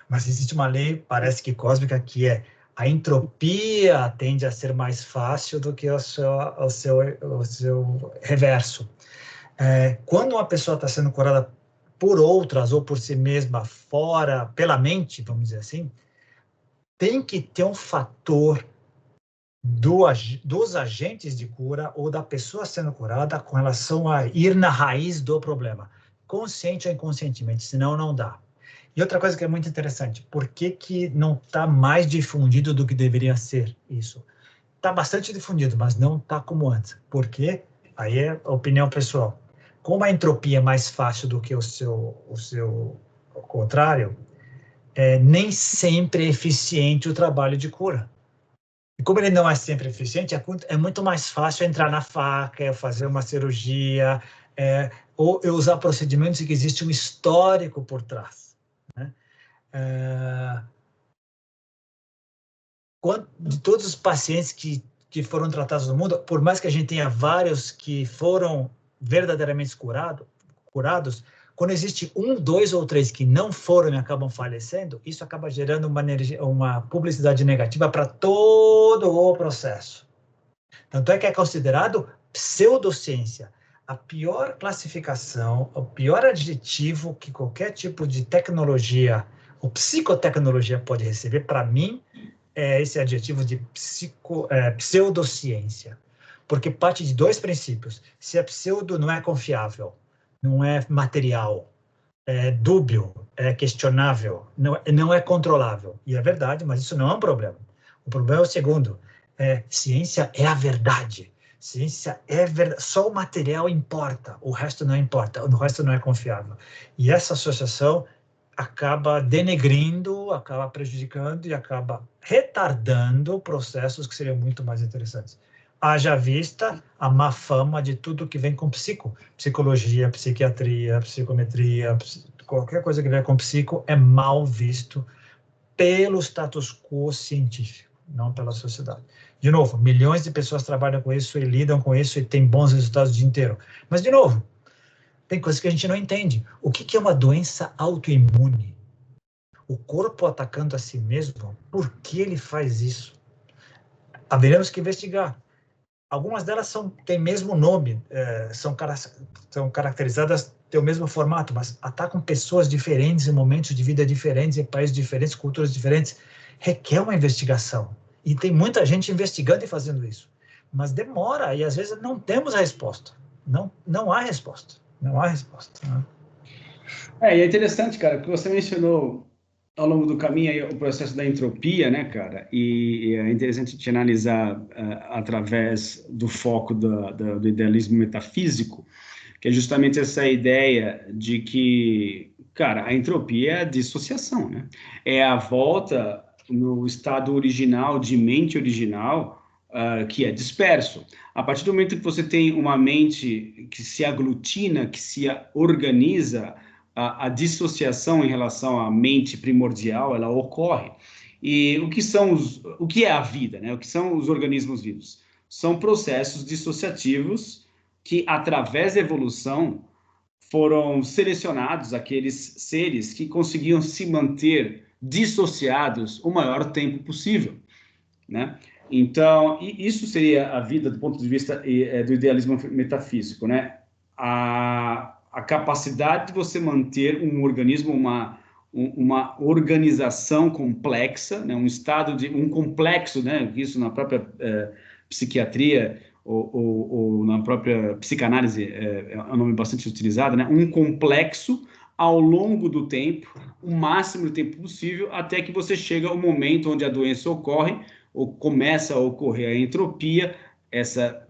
Speaker 2: Mas existe uma lei, parece que cósmica, que é a entropia tende a ser mais fácil do que o seu reverso. Quando uma pessoa está sendo curada por outras ou por si mesma, fora, pela mente, vamos dizer assim, tem que ter um fator dos agentes de cura ou da pessoa sendo curada com relação a ir na raiz do problema, consciente ou inconscientemente, senão não dá. E outra coisa que é muito interessante, por que que não está mais difundido do que deveria ser isso? Está bastante difundido, mas não está como antes. Por quê? Aí é a opinião pessoal. Como a entropia é mais fácil do que o contrário, nem sempre é eficiente o trabalho de cura. E como ele não é sempre eficiente, é muito mais fácil entrar na faca, fazer uma cirurgia, ou eu usar procedimentos em que existe um histórico por trás, né? De todos os pacientes que foram tratados no mundo, por mais que a gente tenha vários que foram verdadeiramente curados, quando existe 1, 2 ou 3 que não foram e acabam falecendo, isso acaba gerando uma publicidade negativa para todo o processo. Tanto é que é considerado pseudociência. A pior classificação, o pior adjetivo que qualquer tipo de tecnologia ou psicotecnologia pode receber, para mim, é esse adjetivo de pseudociência. Porque parte de 2 princípios. Se é pseudo, não é confiável, não é material, é dúbio, é questionável, não é controlável. E é verdade, mas isso não é um problema. O problema é o segundo. Ciência é a verdade. Ciência é verdade. Só o material importa, o resto não importa, o resto não é confiável. E essa associação acaba denegrindo, acaba prejudicando e acaba retardando processos que seriam muito mais interessantes. Haja vista a má fama de tudo que vem com psicologia, psiquiatria, psicometria, qualquer coisa que vem com psico é mal visto pelo status quo científico, não pela sociedade. De novo, milhões de pessoas trabalham com isso e lidam com isso e têm bons resultados o dia inteiro. Mas, de novo, tem coisas que a gente não entende. O que é uma doença autoimune? O corpo atacando a si mesmo? Por que ele faz isso? Haveremos que investigar. Algumas delas têm mesmo nome, são caracterizadas, têm o mesmo formato, mas atacam pessoas diferentes em momentos de vida diferentes, em países diferentes, culturas diferentes. Requer uma investigação. E tem muita gente investigando e fazendo isso. Mas demora, e às vezes não temos a resposta. Não há resposta. Não há resposta. Né?
Speaker 1: E é interessante, cara, que você mencionou ao longo do caminho aí, o processo da entropia, né, cara? E é interessante te analisar através do foco do idealismo metafísico, que é justamente essa ideia de que, cara, a entropia é a dissociação, né? É a volta no estado original, de mente original, que é disperso. A partir do momento que você tem uma mente que se aglutina, que se organiza, a dissociação em relação à mente primordial, ela ocorre. E o que é a vida, né? O que são os organismos vivos? São processos dissociativos que, através da evolução, foram selecionados aqueles seres que conseguiam se manter dissociados o maior tempo possível, né? Então, isso seria a vida do ponto de vista do idealismo metafísico, né? A capacidade de você manter um organismo, uma organização complexa, né? Um complexo, né? Isso na própria psiquiatria ou na própria psicanálise é um nome bastante utilizado, né? Um complexo ao longo do tempo, o máximo de tempo possível, até que você chega ao momento onde a doença ocorre, ou começa a ocorrer a entropia, essa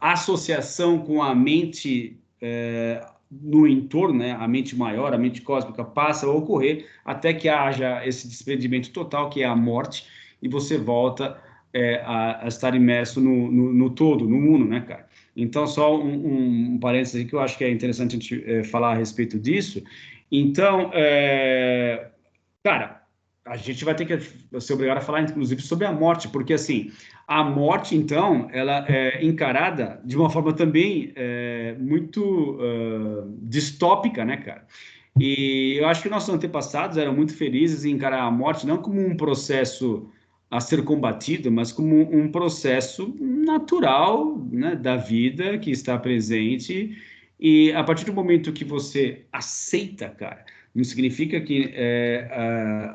Speaker 1: associação com a mente no entorno, né, a mente maior, a mente cósmica, passa a ocorrer até que haja esse desprendimento total, que é a morte, e você volta a estar imerso no todo, no uno, né, cara? Então, só um parênteses que eu acho que é interessante a gente falar a respeito disso. Então, cara, a gente vai ter que ser obrigado a falar, inclusive, sobre a morte, porque, assim, a morte, então, ela é encarada de uma forma também muito distópica, né, cara? E eu acho que nossos antepassados eram muito felizes em encarar a morte não como um processo a ser combatido, mas como um processo natural, né, da vida que está presente. E a partir do momento que você aceita, cara, não significa que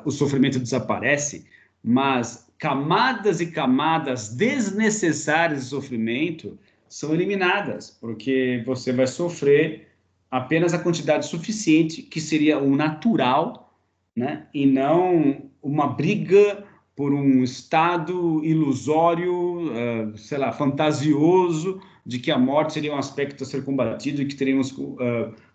Speaker 1: o sofrimento desaparece, mas camadas e camadas desnecessárias de sofrimento são eliminadas, porque você vai sofrer apenas a quantidade suficiente, que seria o natural, né? E não uma briga por um estado ilusório, sei lá, fantasioso, de que a morte seria um aspecto a ser combatido e que teríamos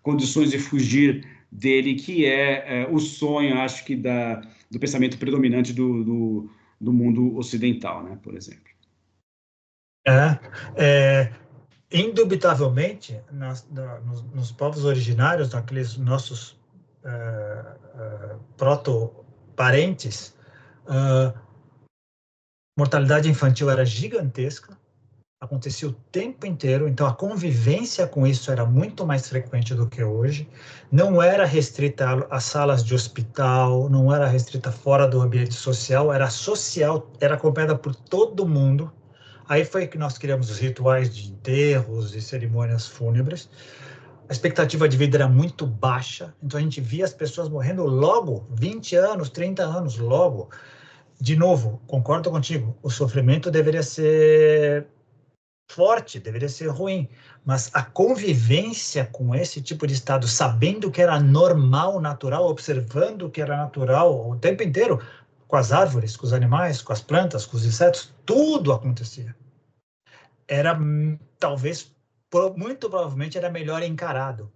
Speaker 1: condições de fugir dele, que é o sonho, acho que, do pensamento predominante do mundo ocidental, né, por exemplo.
Speaker 2: Indubitavelmente, nos povos originários, naqueles nossos proto-parentes, mortalidade infantil era gigantesca, acontecia o tempo inteiro, então a convivência com isso era muito mais frequente do que hoje, não era restrita a salas de hospital, não era restrita fora do ambiente social, era social, era acompanhada por todo mundo. Aí foi que nós criamos os rituais de enterros e cerimônias fúnebres. A expectativa de vida era muito baixa, então a gente via as pessoas morrendo logo, 20 anos, 30 anos, logo. De novo, concordo contigo, o sofrimento deveria ser forte, deveria ser ruim, mas a convivência com esse tipo de estado, sabendo que era normal, natural, observando que era natural o tempo inteiro, com as árvores, com os animais, com as plantas, com os insetos, tudo acontecia. Era, talvez, muito provavelmente, era melhor encarado.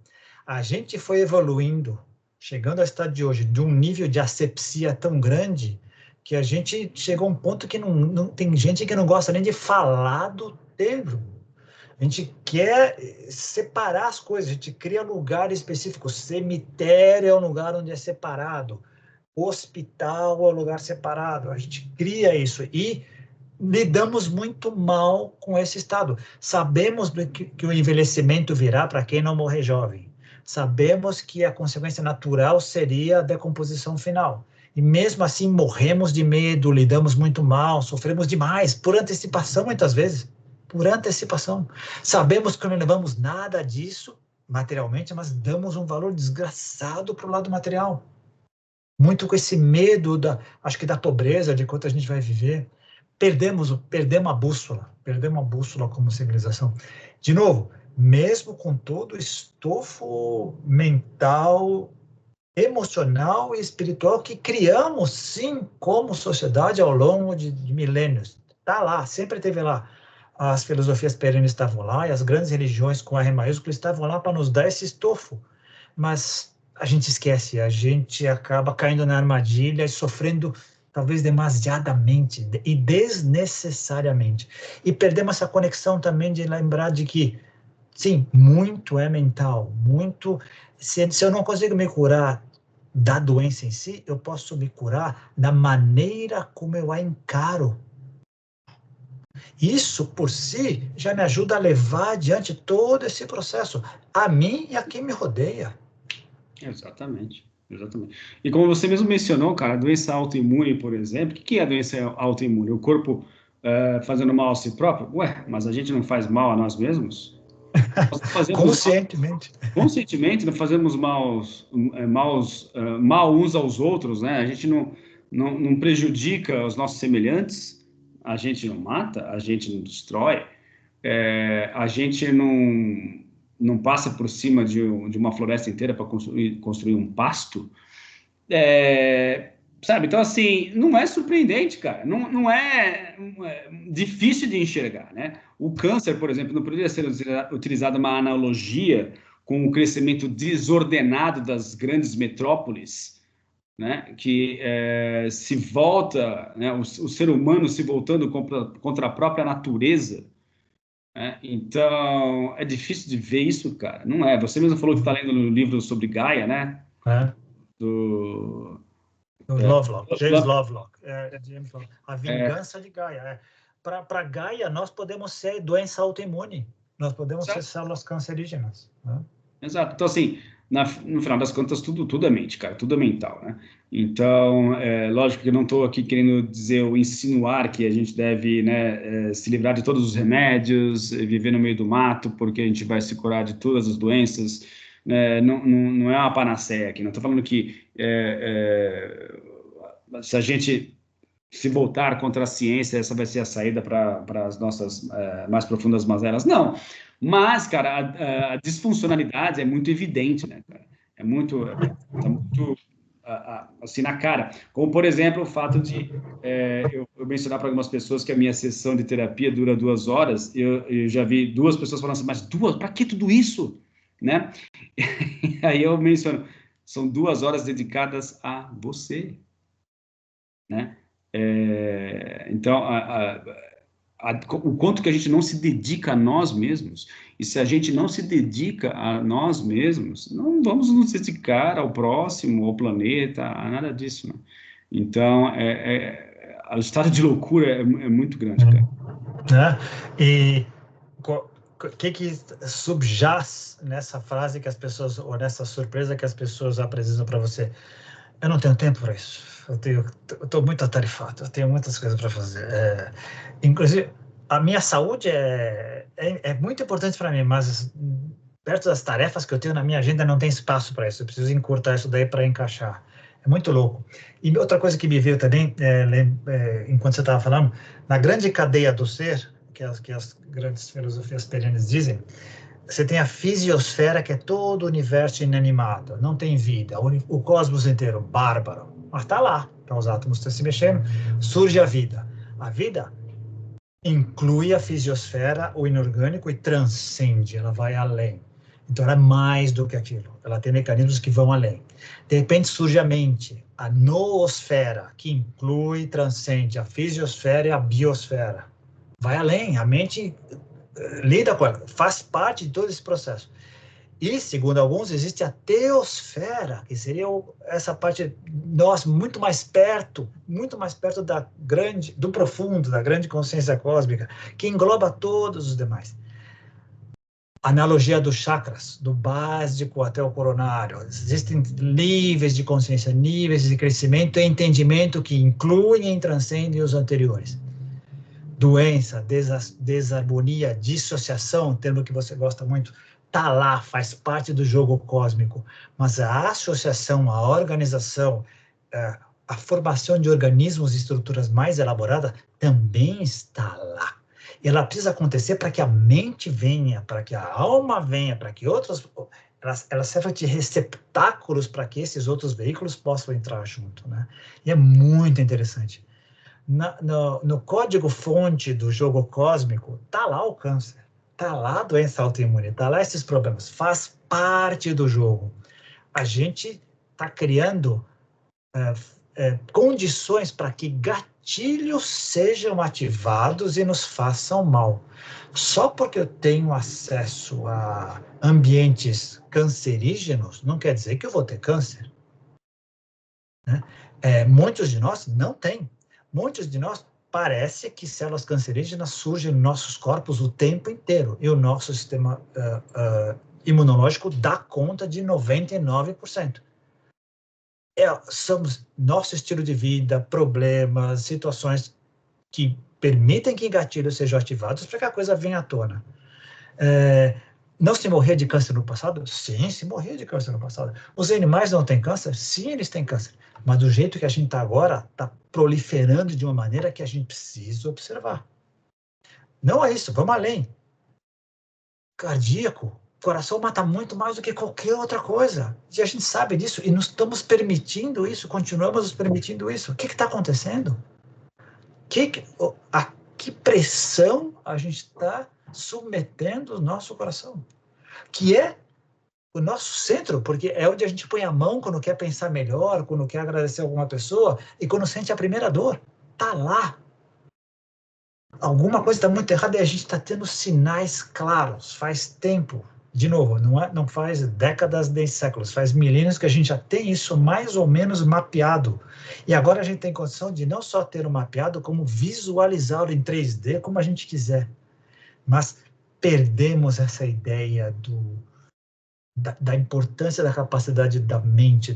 Speaker 2: A gente foi evoluindo, chegando ao estado de hoje, de um nível de asepsia tão grande, que a gente chegou a um ponto que não tem gente que não gosta nem de falar do termo. A gente quer separar as coisas, a gente cria lugar específico. Cemitério é um lugar onde é separado, hospital é um lugar separado. A gente cria isso e lidamos muito mal com esse estado. Sabemos que o envelhecimento virá para quem não morrer jovem. Sabemos que a consequência natural seria a decomposição final. E mesmo assim morremos de medo, lidamos muito mal, sofremos demais, por antecipação muitas vezes. Por antecipação. Sabemos que não levamos nada disso materialmente, mas damos um valor desgraçado para o lado material. Muito com esse medo, acho que da pobreza, de quanto a gente vai viver. Perdemos a bússola como civilização. De novo, mesmo com todo o estofo mental, emocional e espiritual que criamos, sim, como sociedade ao longo de milênios. Está lá, sempre esteve lá. As filosofias perenes estavam lá e as grandes religiões com R maiúsculo estavam lá para nos dar esse estofo. Mas a gente esquece, a gente acaba caindo na armadilha e sofrendo talvez demasiadamente e desnecessariamente. E perdemos essa conexão também de lembrar de que, sim, muito é mental, muito... Se eu não consigo me curar da doença em si, eu posso me curar da maneira como eu a encaro. Isso, por si, já me ajuda a levar adiante todo esse processo, a mim e a quem me rodeia.
Speaker 1: Exatamente. Exatamente. E como você mesmo mencionou, cara, a doença autoimune, por exemplo, o que é a doença autoimune? O corpo fazendo mal a si próprio? Ué, mas a gente não faz mal a nós mesmos? Nós
Speaker 2: Conscientemente.
Speaker 1: Conscientemente, não fazemos mal uns aos outros, né? A gente não prejudica os nossos semelhantes, a gente não mata, a gente não destrói, a gente não passa por cima de uma floresta inteira para construir um pasto, sabe? Então, assim, não é surpreendente, cara. Não é difícil de enxergar, né? O câncer, por exemplo, não poderia ser utilizada uma analogia com o crescimento desordenado das grandes metrópoles, né? Que se volta, né? O ser humano se voltando contra a própria natureza. Então, é difícil de ver isso, cara. Não é. Você mesmo falou que está lendo um livro sobre Gaia, né? Do
Speaker 2: Lovelock, James Lovelock. James Lovelock. A vingança de Gaia. Para Gaia, nós podemos ser doença autoimune. Nós podemos ser células cancerígenas. Né?
Speaker 1: Exato. Então, assim, no final das contas, tudo é mente, cara. Tudo é mental, né? Então, lógico que eu não estou aqui querendo dizer ou insinuar que a gente deve, né, se livrar de todos os remédios, viver no meio do mato, porque a gente vai se curar de todas as doenças. Não é uma panaceia aqui. Não estou falando que se a gente se voltar contra a ciência, essa vai ser a saída para as nossas mais profundas mazelas. Não. Mas, cara, a disfuncionalidade é muito evidente, né, cara? Tá muito assim na cara. Como, por exemplo, o fato de eu mencionar para algumas pessoas que a minha sessão de terapia dura 2 horas. Eu já vi 2 pessoas falando assim, mas para que tudo isso? Né? E aí eu menciono, são 2 horas dedicadas a você. Né? Então, o quanto que a gente não se dedica a nós mesmos, e se a gente não se dedica a nós mesmos, não vamos nos dedicar ao próximo, ao planeta, a nada disso, né? Então, o estado de loucura é muito grande, cara.
Speaker 2: Né? E o que subjaz nessa frase que as pessoas, ou nessa surpresa que as pessoas apresentam para você? Eu não tenho tempo para isso. Eu estou muito atarefado, eu tenho muitas coisas para fazer. Inclusive, a minha saúde é muito importante para mim, mas perto das tarefas que eu tenho na minha agenda não tem espaço para isso. Eu preciso encurtar isso daí para encaixar. É muito louco. E outra coisa que me veio também, enquanto você estava falando, na grande cadeia do ser, que as grandes filosofias perenes dizem, você tem a fisiosfera, que é todo o universo inanimado, não tem vida, o cosmos inteiro, bárbaro, mas está lá, então os átomos estão se mexendo, surge a vida. A vida inclui a fisiosfera, o inorgânico, e transcende, ela vai além. Então, ela é mais do que aquilo, ela tem mecanismos que vão além. De repente surge a mente, a noosfera, que inclui, transcende a fisiosfera e a biosfera. Vai além, a mente lida com ela, faz parte de todo esse processo. E, segundo alguns, existe a teosfera, que seria essa parte, nós, muito mais perto do profundo, da grande consciência cósmica, que engloba todos os demais. Analogia dos chakras, do básico até o coronário. Existem níveis de consciência, níveis de crescimento e entendimento que incluem e transcendem os anteriores. Doença, desarmonia, dissociação, termo que você gosta muito, está lá, faz parte do jogo cósmico. Mas a associação, a organização, a formação de organismos e estruturas mais elaboradas também está lá. E ela precisa acontecer para que a mente venha, para que a alma venha, para que outros... Ela serve de receptáculos para que esses outros veículos possam entrar junto, né? E é muito interessante. No código-fonte do jogo cósmico, está lá o câncer, está lá a doença autoimune, está lá esses problemas, faz parte do jogo. A gente está criando condições para que gatilhos sejam ativados e nos façam mal. Só porque eu tenho acesso a ambientes cancerígenos, não quer dizer que eu vou ter câncer. Né? Muitos de nós não têm. Muitos de nós parece que células cancerígenas surgem nos nossos corpos o tempo inteiro, e o nosso sistema imunológico dá conta de 99%. Somos nosso estilo de vida, problemas, situações que permitem que gatilhos sejam ativados para que a coisa venha à tona. Não se morria de câncer no passado? Sim, se morria de câncer no passado. Os animais não têm câncer? Sim, eles têm câncer. Mas do jeito que a gente está agora, está proliferando de uma maneira que a gente precisa observar. Não é isso, vamos além. Cardíaco, coração mata muito mais do que qualquer outra coisa. E a gente sabe disso, e nós estamos permitindo isso, continuamos nos permitindo isso. O que está acontecendo? A que pressão a gente está submetendo o nosso coração? Que é o nosso centro, porque é onde a gente põe a mão quando quer pensar melhor, quando quer agradecer alguma pessoa e quando sente a primeira dor. Está lá. Alguma coisa está muito errada e a gente está tendo sinais claros. Faz tempo. De novo, não faz décadas nem séculos, faz milênios que a gente já tem isso mais ou menos mapeado. E agora a gente tem condição de não só ter o mapeado, como visualizá-lo em 3D, como a gente quiser. Mas perdemos essa ideia da importância da capacidade da mente,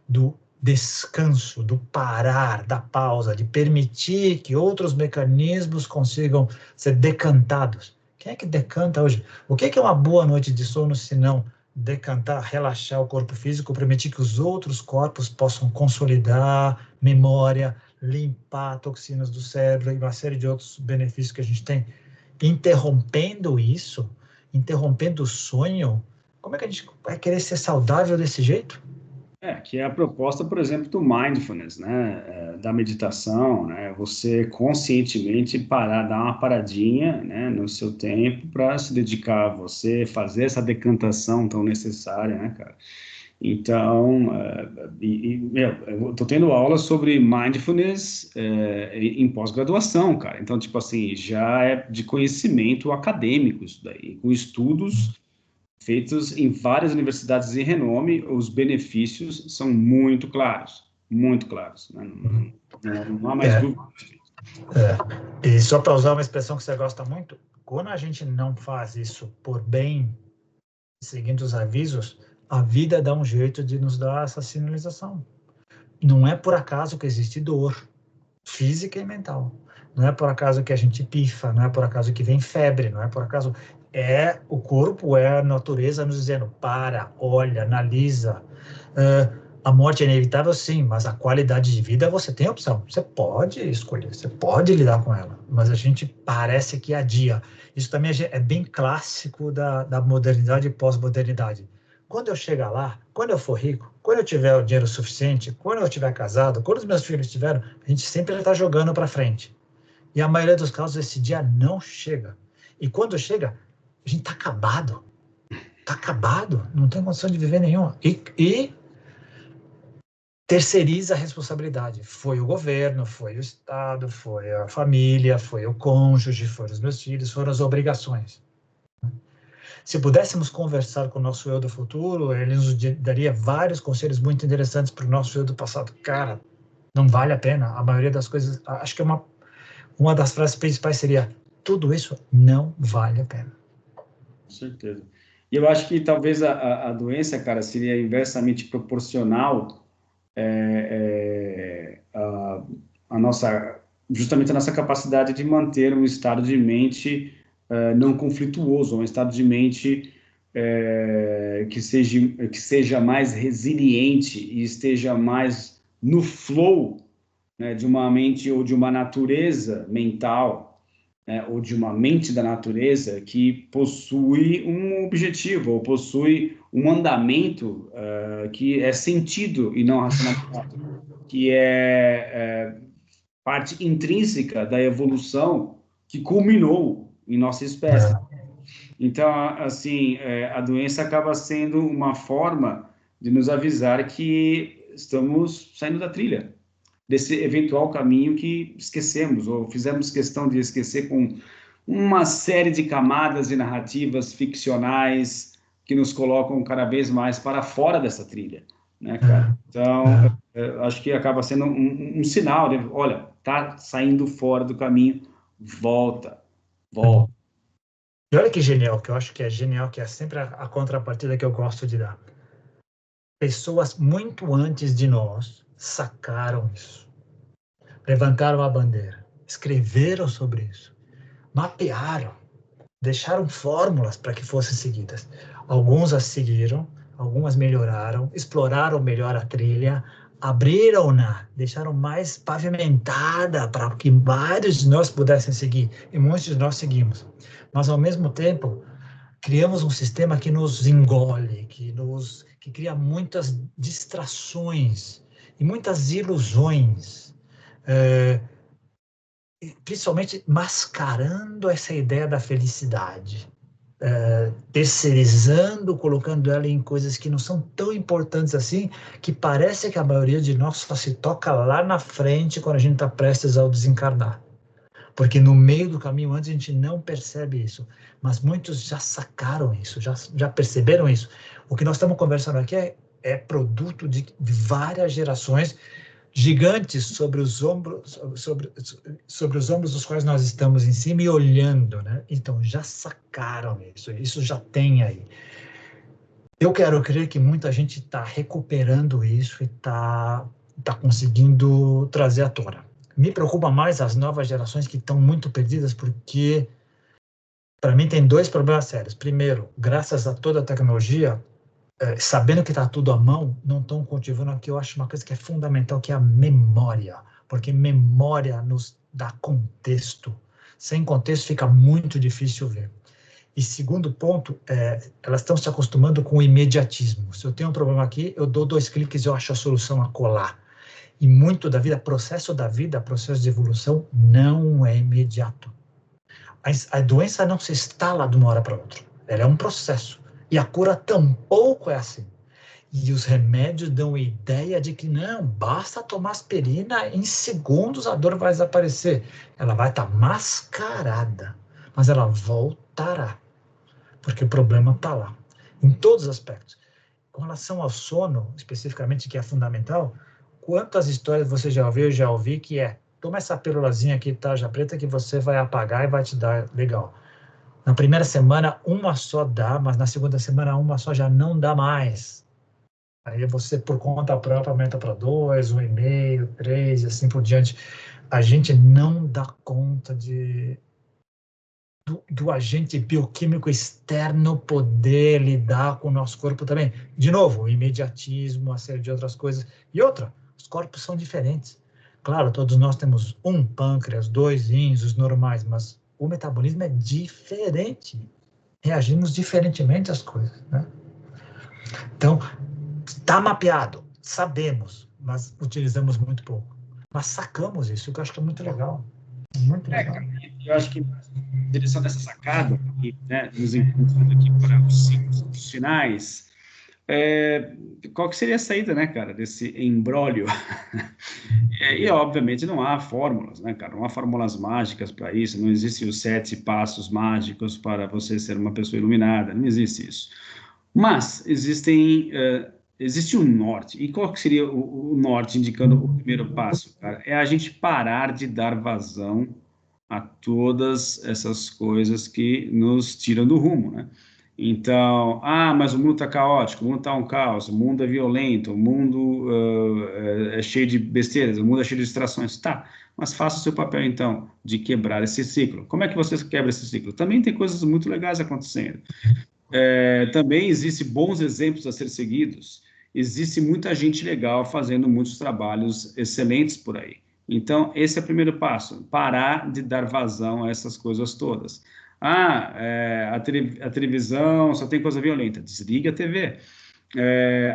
Speaker 2: do descanso, do parar, da pausa, de permitir que outros mecanismos consigam ser decantados. Quem é que decanta hoje? O que é uma boa noite de sono, se não decantar, relaxar o corpo físico, permitir que os outros corpos possam consolidar memória, limpar toxinas do cérebro e uma série de outros benefícios que a gente tem? Interrompendo isso, interrompendo o sonho, como é que a gente vai querer ser saudável desse jeito?
Speaker 1: Que é a proposta, por exemplo, do mindfulness, né, da meditação, né, você conscientemente parar, dar uma paradinha, né, no seu tempo para se dedicar a você, fazer essa decantação tão necessária, né, cara? Então, eu estou tendo aula sobre mindfulness em pós-graduação, cara. Então, tipo assim, já é de conhecimento acadêmico isso daí, com estudos feitos em várias universidades de renome, os benefícios são muito claros, né? Não há mais
Speaker 2: É,
Speaker 1: dúvida.
Speaker 2: E só para usar uma expressão que você gosta muito, quando a gente não faz isso por bem, seguindo os avisos, a vida dá um jeito de nos dar essa sinalização. Não é por acaso que existe dor física e mental. Não é por acaso que a gente pifa, não é por acaso que vem febre, não é por acaso. É o corpo, é a natureza nos dizendo: para, olha, analisa. A morte é inevitável, sim, mas a qualidade de vida você tem opção. Você pode escolher, você pode lidar com ela, mas a gente parece que adia. Isso também é bem clássico da modernidade e pós-modernidade. Quando eu chegar lá, quando eu for rico, quando eu tiver o dinheiro suficiente, quando eu estiver casado, quando os meus filhos tiveram, a gente sempre está jogando para frente. E a maioria dos casos, esse dia não chega. E quando chega, a gente está acabado. Está acabado, não tem condição de viver nenhuma. E terceiriza a responsabilidade. Foi o governo, foi o Estado, foi a família, foi o cônjuge, foram os meus filhos, foram as obrigações. Se pudéssemos conversar com o nosso eu do futuro, ele nos daria vários conselhos muito interessantes para o nosso eu do passado. Cara, não vale a pena. A maioria das coisas, acho que uma das frases principais seria: tudo isso não vale a pena.
Speaker 1: Com certeza. E eu acho que talvez a doença, cara, seria inversamente proporcional a nossa, justamente a nossa capacidade de manter um estado de mente não conflituoso, um estado de mente que seja mais resiliente e esteja mais no flow, né, de uma mente ou de uma natureza mental, né, ou de uma mente da natureza que possui um objetivo, ou possui um andamento que é sentido e não racionalizado, que é parte intrínseca da evolução que culminou em nossa espécie. Então, assim, a doença acaba sendo uma forma de nos avisar que estamos saindo da trilha, desse eventual caminho que esquecemos, ou fizemos questão de esquecer com uma série de camadas e narrativas ficcionais que nos colocam cada vez mais para fora dessa trilha, né, cara? Então, acho que acaba sendo um sinal de, olha, tá saindo fora do caminho, volta, volta.
Speaker 2: E olha que genial, que eu acho que é genial, que é sempre a contrapartida que eu gosto de dar. Pessoas muito antes de nós sacaram isso, levantaram a bandeira, escreveram sobre isso, mapearam, deixaram fórmulas para que fossem seguidas. Alguns as seguiram, algumas melhoraram, exploraram melhor a trilha, abriram-na, deixaram mais pavimentada para que vários de nós pudessem seguir, e muitos de nós seguimos. Mas, ao mesmo tempo, criamos um sistema que nos engole, que cria muitas distrações e muitas ilusões, principalmente mascarando essa ideia da felicidade, terceirizando, colocando ela em coisas que não são tão importantes assim, que parece que a maioria de nós só se toca lá na frente quando a gente está prestes ao desencarnar. Porque no meio do caminho antes a gente não percebe isso, mas muitos já sacaram isso, já perceberam isso. O que nós estamos conversando aqui é produto de várias gerações gigantes sobre os ombros dos quais nós estamos em cima e olhando, né? Então já sacaram isso já tem aí. Eu quero crer que muita gente está recuperando isso e está conseguindo trazer à tona. Me preocupa mais as novas gerações que estão muito perdidas, porque, para mim, tem dois problemas sérios. Primeiro, graças a toda a tecnologia, sabendo que está tudo à mão, não estão cultivando o que eu acho uma coisa que é fundamental, que é a memória. Porque memória nos dá contexto. Sem contexto fica muito difícil ver. E segundo ponto, elas estão se acostumando com o imediatismo. Se eu tenho um problema aqui, eu dou 2 cliques e eu acho a solução a colar. E muito da vida, processo de evolução, não é imediato. A doença não se instala de uma hora para outra. Ela é um processo. E a cura tampouco é assim. E os remédios dão a ideia de que não, basta tomar aspirina, em segundos a dor vai desaparecer. Ela vai estar mascarada, mas ela voltará, porque o problema está lá, em todos os aspectos. Com relação ao sono, especificamente, que é fundamental, quantas histórias você já ouviu? Eu já ouvi que toma essa pílulazinha aqui, tarja preta, que você vai apagar e vai te dar legal. Na primeira semana, uma só dá, mas na segunda semana, uma só já não dá mais. Aí você, por conta própria, aumenta para 2, 1,5, 3 e assim por diante. A gente não dá conta do agente bioquímico externo poder lidar com o nosso corpo também. De novo, o imediatismo, uma série de outras coisas. E outra, os corpos são diferentes. Claro, todos nós temos um pâncreas, 2 rins, os normais, mas o metabolismo é diferente. Reagimos diferentemente às coisas, né? Então, está mapeado, sabemos, mas utilizamos muito pouco. Mas sacamos isso, que eu acho que é muito legal. Muito legal.
Speaker 1: Eu acho que a direção dessa sacada, aqui, né, nos encontrando aqui para os ciclos finais, qual que seria a saída, né, cara, desse imbróglio? E, obviamente, não há fórmulas, né, cara? Não há fórmulas mágicas para isso, não existem os 7 passos mágicos para você ser uma pessoa iluminada, não existe isso. Mas existe um norte. E qual que seria o norte indicando o primeiro passo, cara? É a gente parar de dar vazão a todas essas coisas que nos tiram do rumo, né? Então, mas o mundo está caótico, o mundo está um caos, o mundo é violento, o mundo é cheio de besteiras, o mundo é cheio de distrações. Tá, mas faça o seu papel, então, de quebrar esse ciclo. Como é que você quebra esse ciclo? Também tem coisas muito legais acontecendo. Também existem bons exemplos a ser seguidos. Existe muita gente legal fazendo muitos trabalhos excelentes por aí. Então, esse é o primeiro passo, parar de dar vazão a essas coisas todas. A televisão só tem coisa violenta, desliga a TV.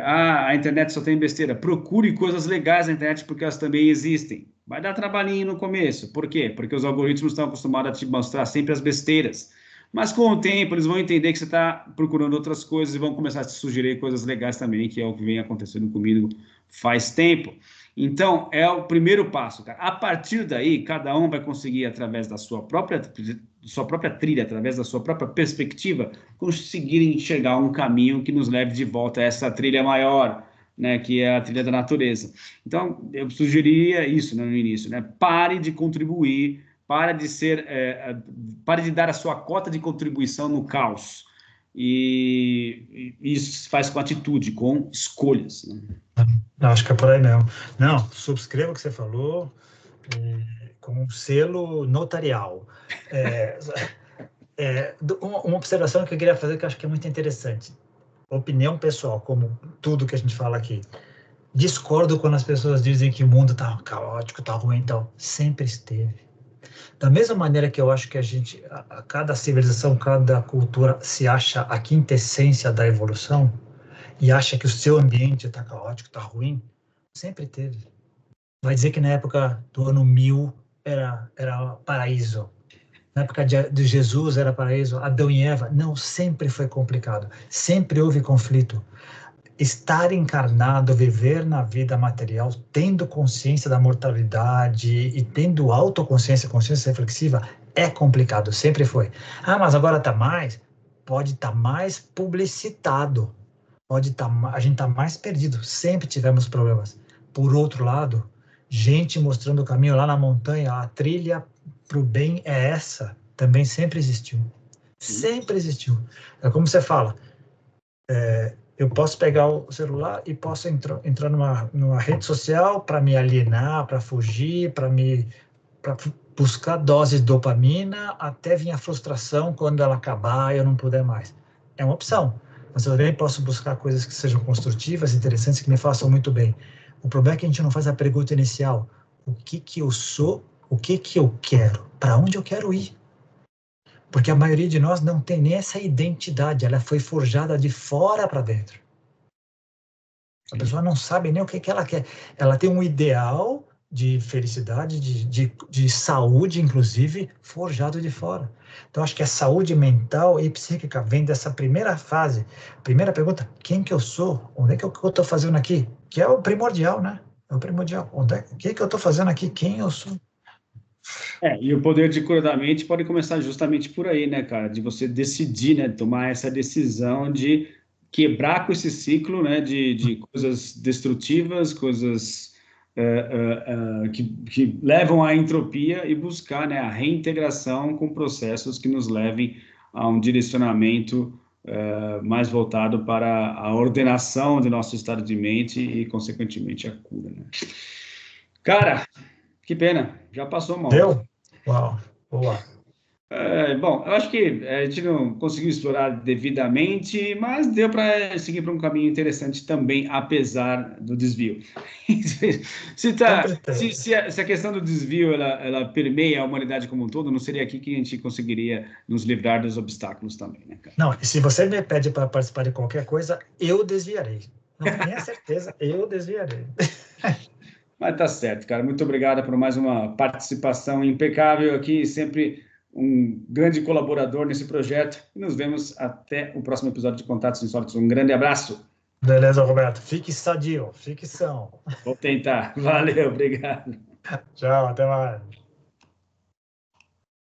Speaker 1: A internet só tem besteira, procure coisas legais na internet porque elas também existem. Vai dar trabalhinho no começo, por quê? Porque os algoritmos estão acostumados a te mostrar sempre as besteiras. Mas com o tempo eles vão entender que você está procurando outras coisas e vão começar a te sugerir coisas legais também, que é o que vem acontecendo comigo faz tempo. Então, é o primeiro passo, cara. A partir daí, cada um vai conseguir, através da sua própria trilha, através da sua própria perspectiva, conseguir enxergar um caminho que nos leve de volta a essa trilha maior, né, que é a trilha da natureza. Então, eu sugeriria isso, né, no início, né? Pare de contribuir, pare de dar a sua cota de contribuição no caos. E isso se faz com atitude, com escolhas, né?
Speaker 2: Acho que é por aí mesmo. Não, subscrevo o que você falou, com um selo notarial. Uma observação que eu queria fazer que eu acho que é muito interessante. Opinião pessoal, como tudo que a gente fala aqui. Discordo quando as pessoas dizem que o mundo está caótico, está ruim, então sempre esteve. Da mesma maneira que eu acho que cada civilização, cada cultura se acha a quintessência da evolução e acha que o seu ambiente está caótico, está ruim, sempre teve. Vai dizer que na época do ano 1000 era paraíso. Na época de Jesus era paraíso, Adão e Eva. Não, sempre foi complicado. Sempre houve conflito. Estar encarnado, viver na vida material, tendo consciência da mortalidade e tendo autoconsciência, consciência reflexiva, é complicado, sempre foi. Mas agora está mais? Pode estar mais publicitado, a gente está mais perdido, sempre tivemos problemas. Por outro lado, gente mostrando o caminho lá na montanha, a trilha para o bem é essa, também sempre existiu. Sempre existiu. É como você fala, eu posso pegar o celular e posso entrar numa rede social para me alienar, para fugir, para buscar doses de dopamina, até vir a frustração quando ela acabar e eu não puder mais. É uma opção, mas eu também posso buscar coisas que sejam construtivas, interessantes, que me façam muito bem. O problema é que a gente não faz a pergunta inicial. O que eu sou? O que eu quero? Para onde eu quero ir? Porque a maioria de nós não tem nem essa identidade, ela foi forjada de fora para dentro. A pessoa não sabe nem o que ela quer. Ela tem um ideal de felicidade, de saúde, inclusive, forjado de fora. Então, acho que a saúde mental e psíquica vem dessa primeira fase. Primeira pergunta, quem que eu sou? Onde é que eu estou fazendo aqui? Que é o primordial, né? É o primordial. O que que eu estou fazendo aqui? Quem eu sou?
Speaker 1: E o poder de cura da mente pode começar justamente por aí, né, cara? De você decidir, né? Tomar essa decisão de quebrar com esse ciclo, né? De coisas destrutivas, coisas que levam à entropia e buscar, né, a reintegração com processos que nos levem a um direcionamento mais voltado para a ordenação do nosso estado de mente e, consequentemente, a cura, né? Cara, que pena, já passou mal.
Speaker 2: Deu? Uau, boa.
Speaker 1: Bom, eu acho que a gente não conseguiu explorar devidamente, mas deu para seguir para um caminho interessante também, apesar do desvio. Se, tá,
Speaker 2: Sempre tem.
Speaker 1: se a questão do desvio ela permeia a humanidade como um todo, não seria aqui que a gente conseguiria nos livrar dos obstáculos também, né, cara?
Speaker 2: Não, se você me pede para participar de qualquer coisa, eu desviarei. Não tenha certeza, eu desviarei.
Speaker 1: Mas tá certo, cara. Muito obrigado por mais uma participação impecável aqui, sempre um grande colaborador nesse projeto. E nos vemos até o próximo episódio de Contatos Insólitos. Um grande abraço.
Speaker 2: Beleza, Roberto. Fique sadio, fique são.
Speaker 1: Vou tentar. Valeu, obrigado.
Speaker 2: Tchau, até mais.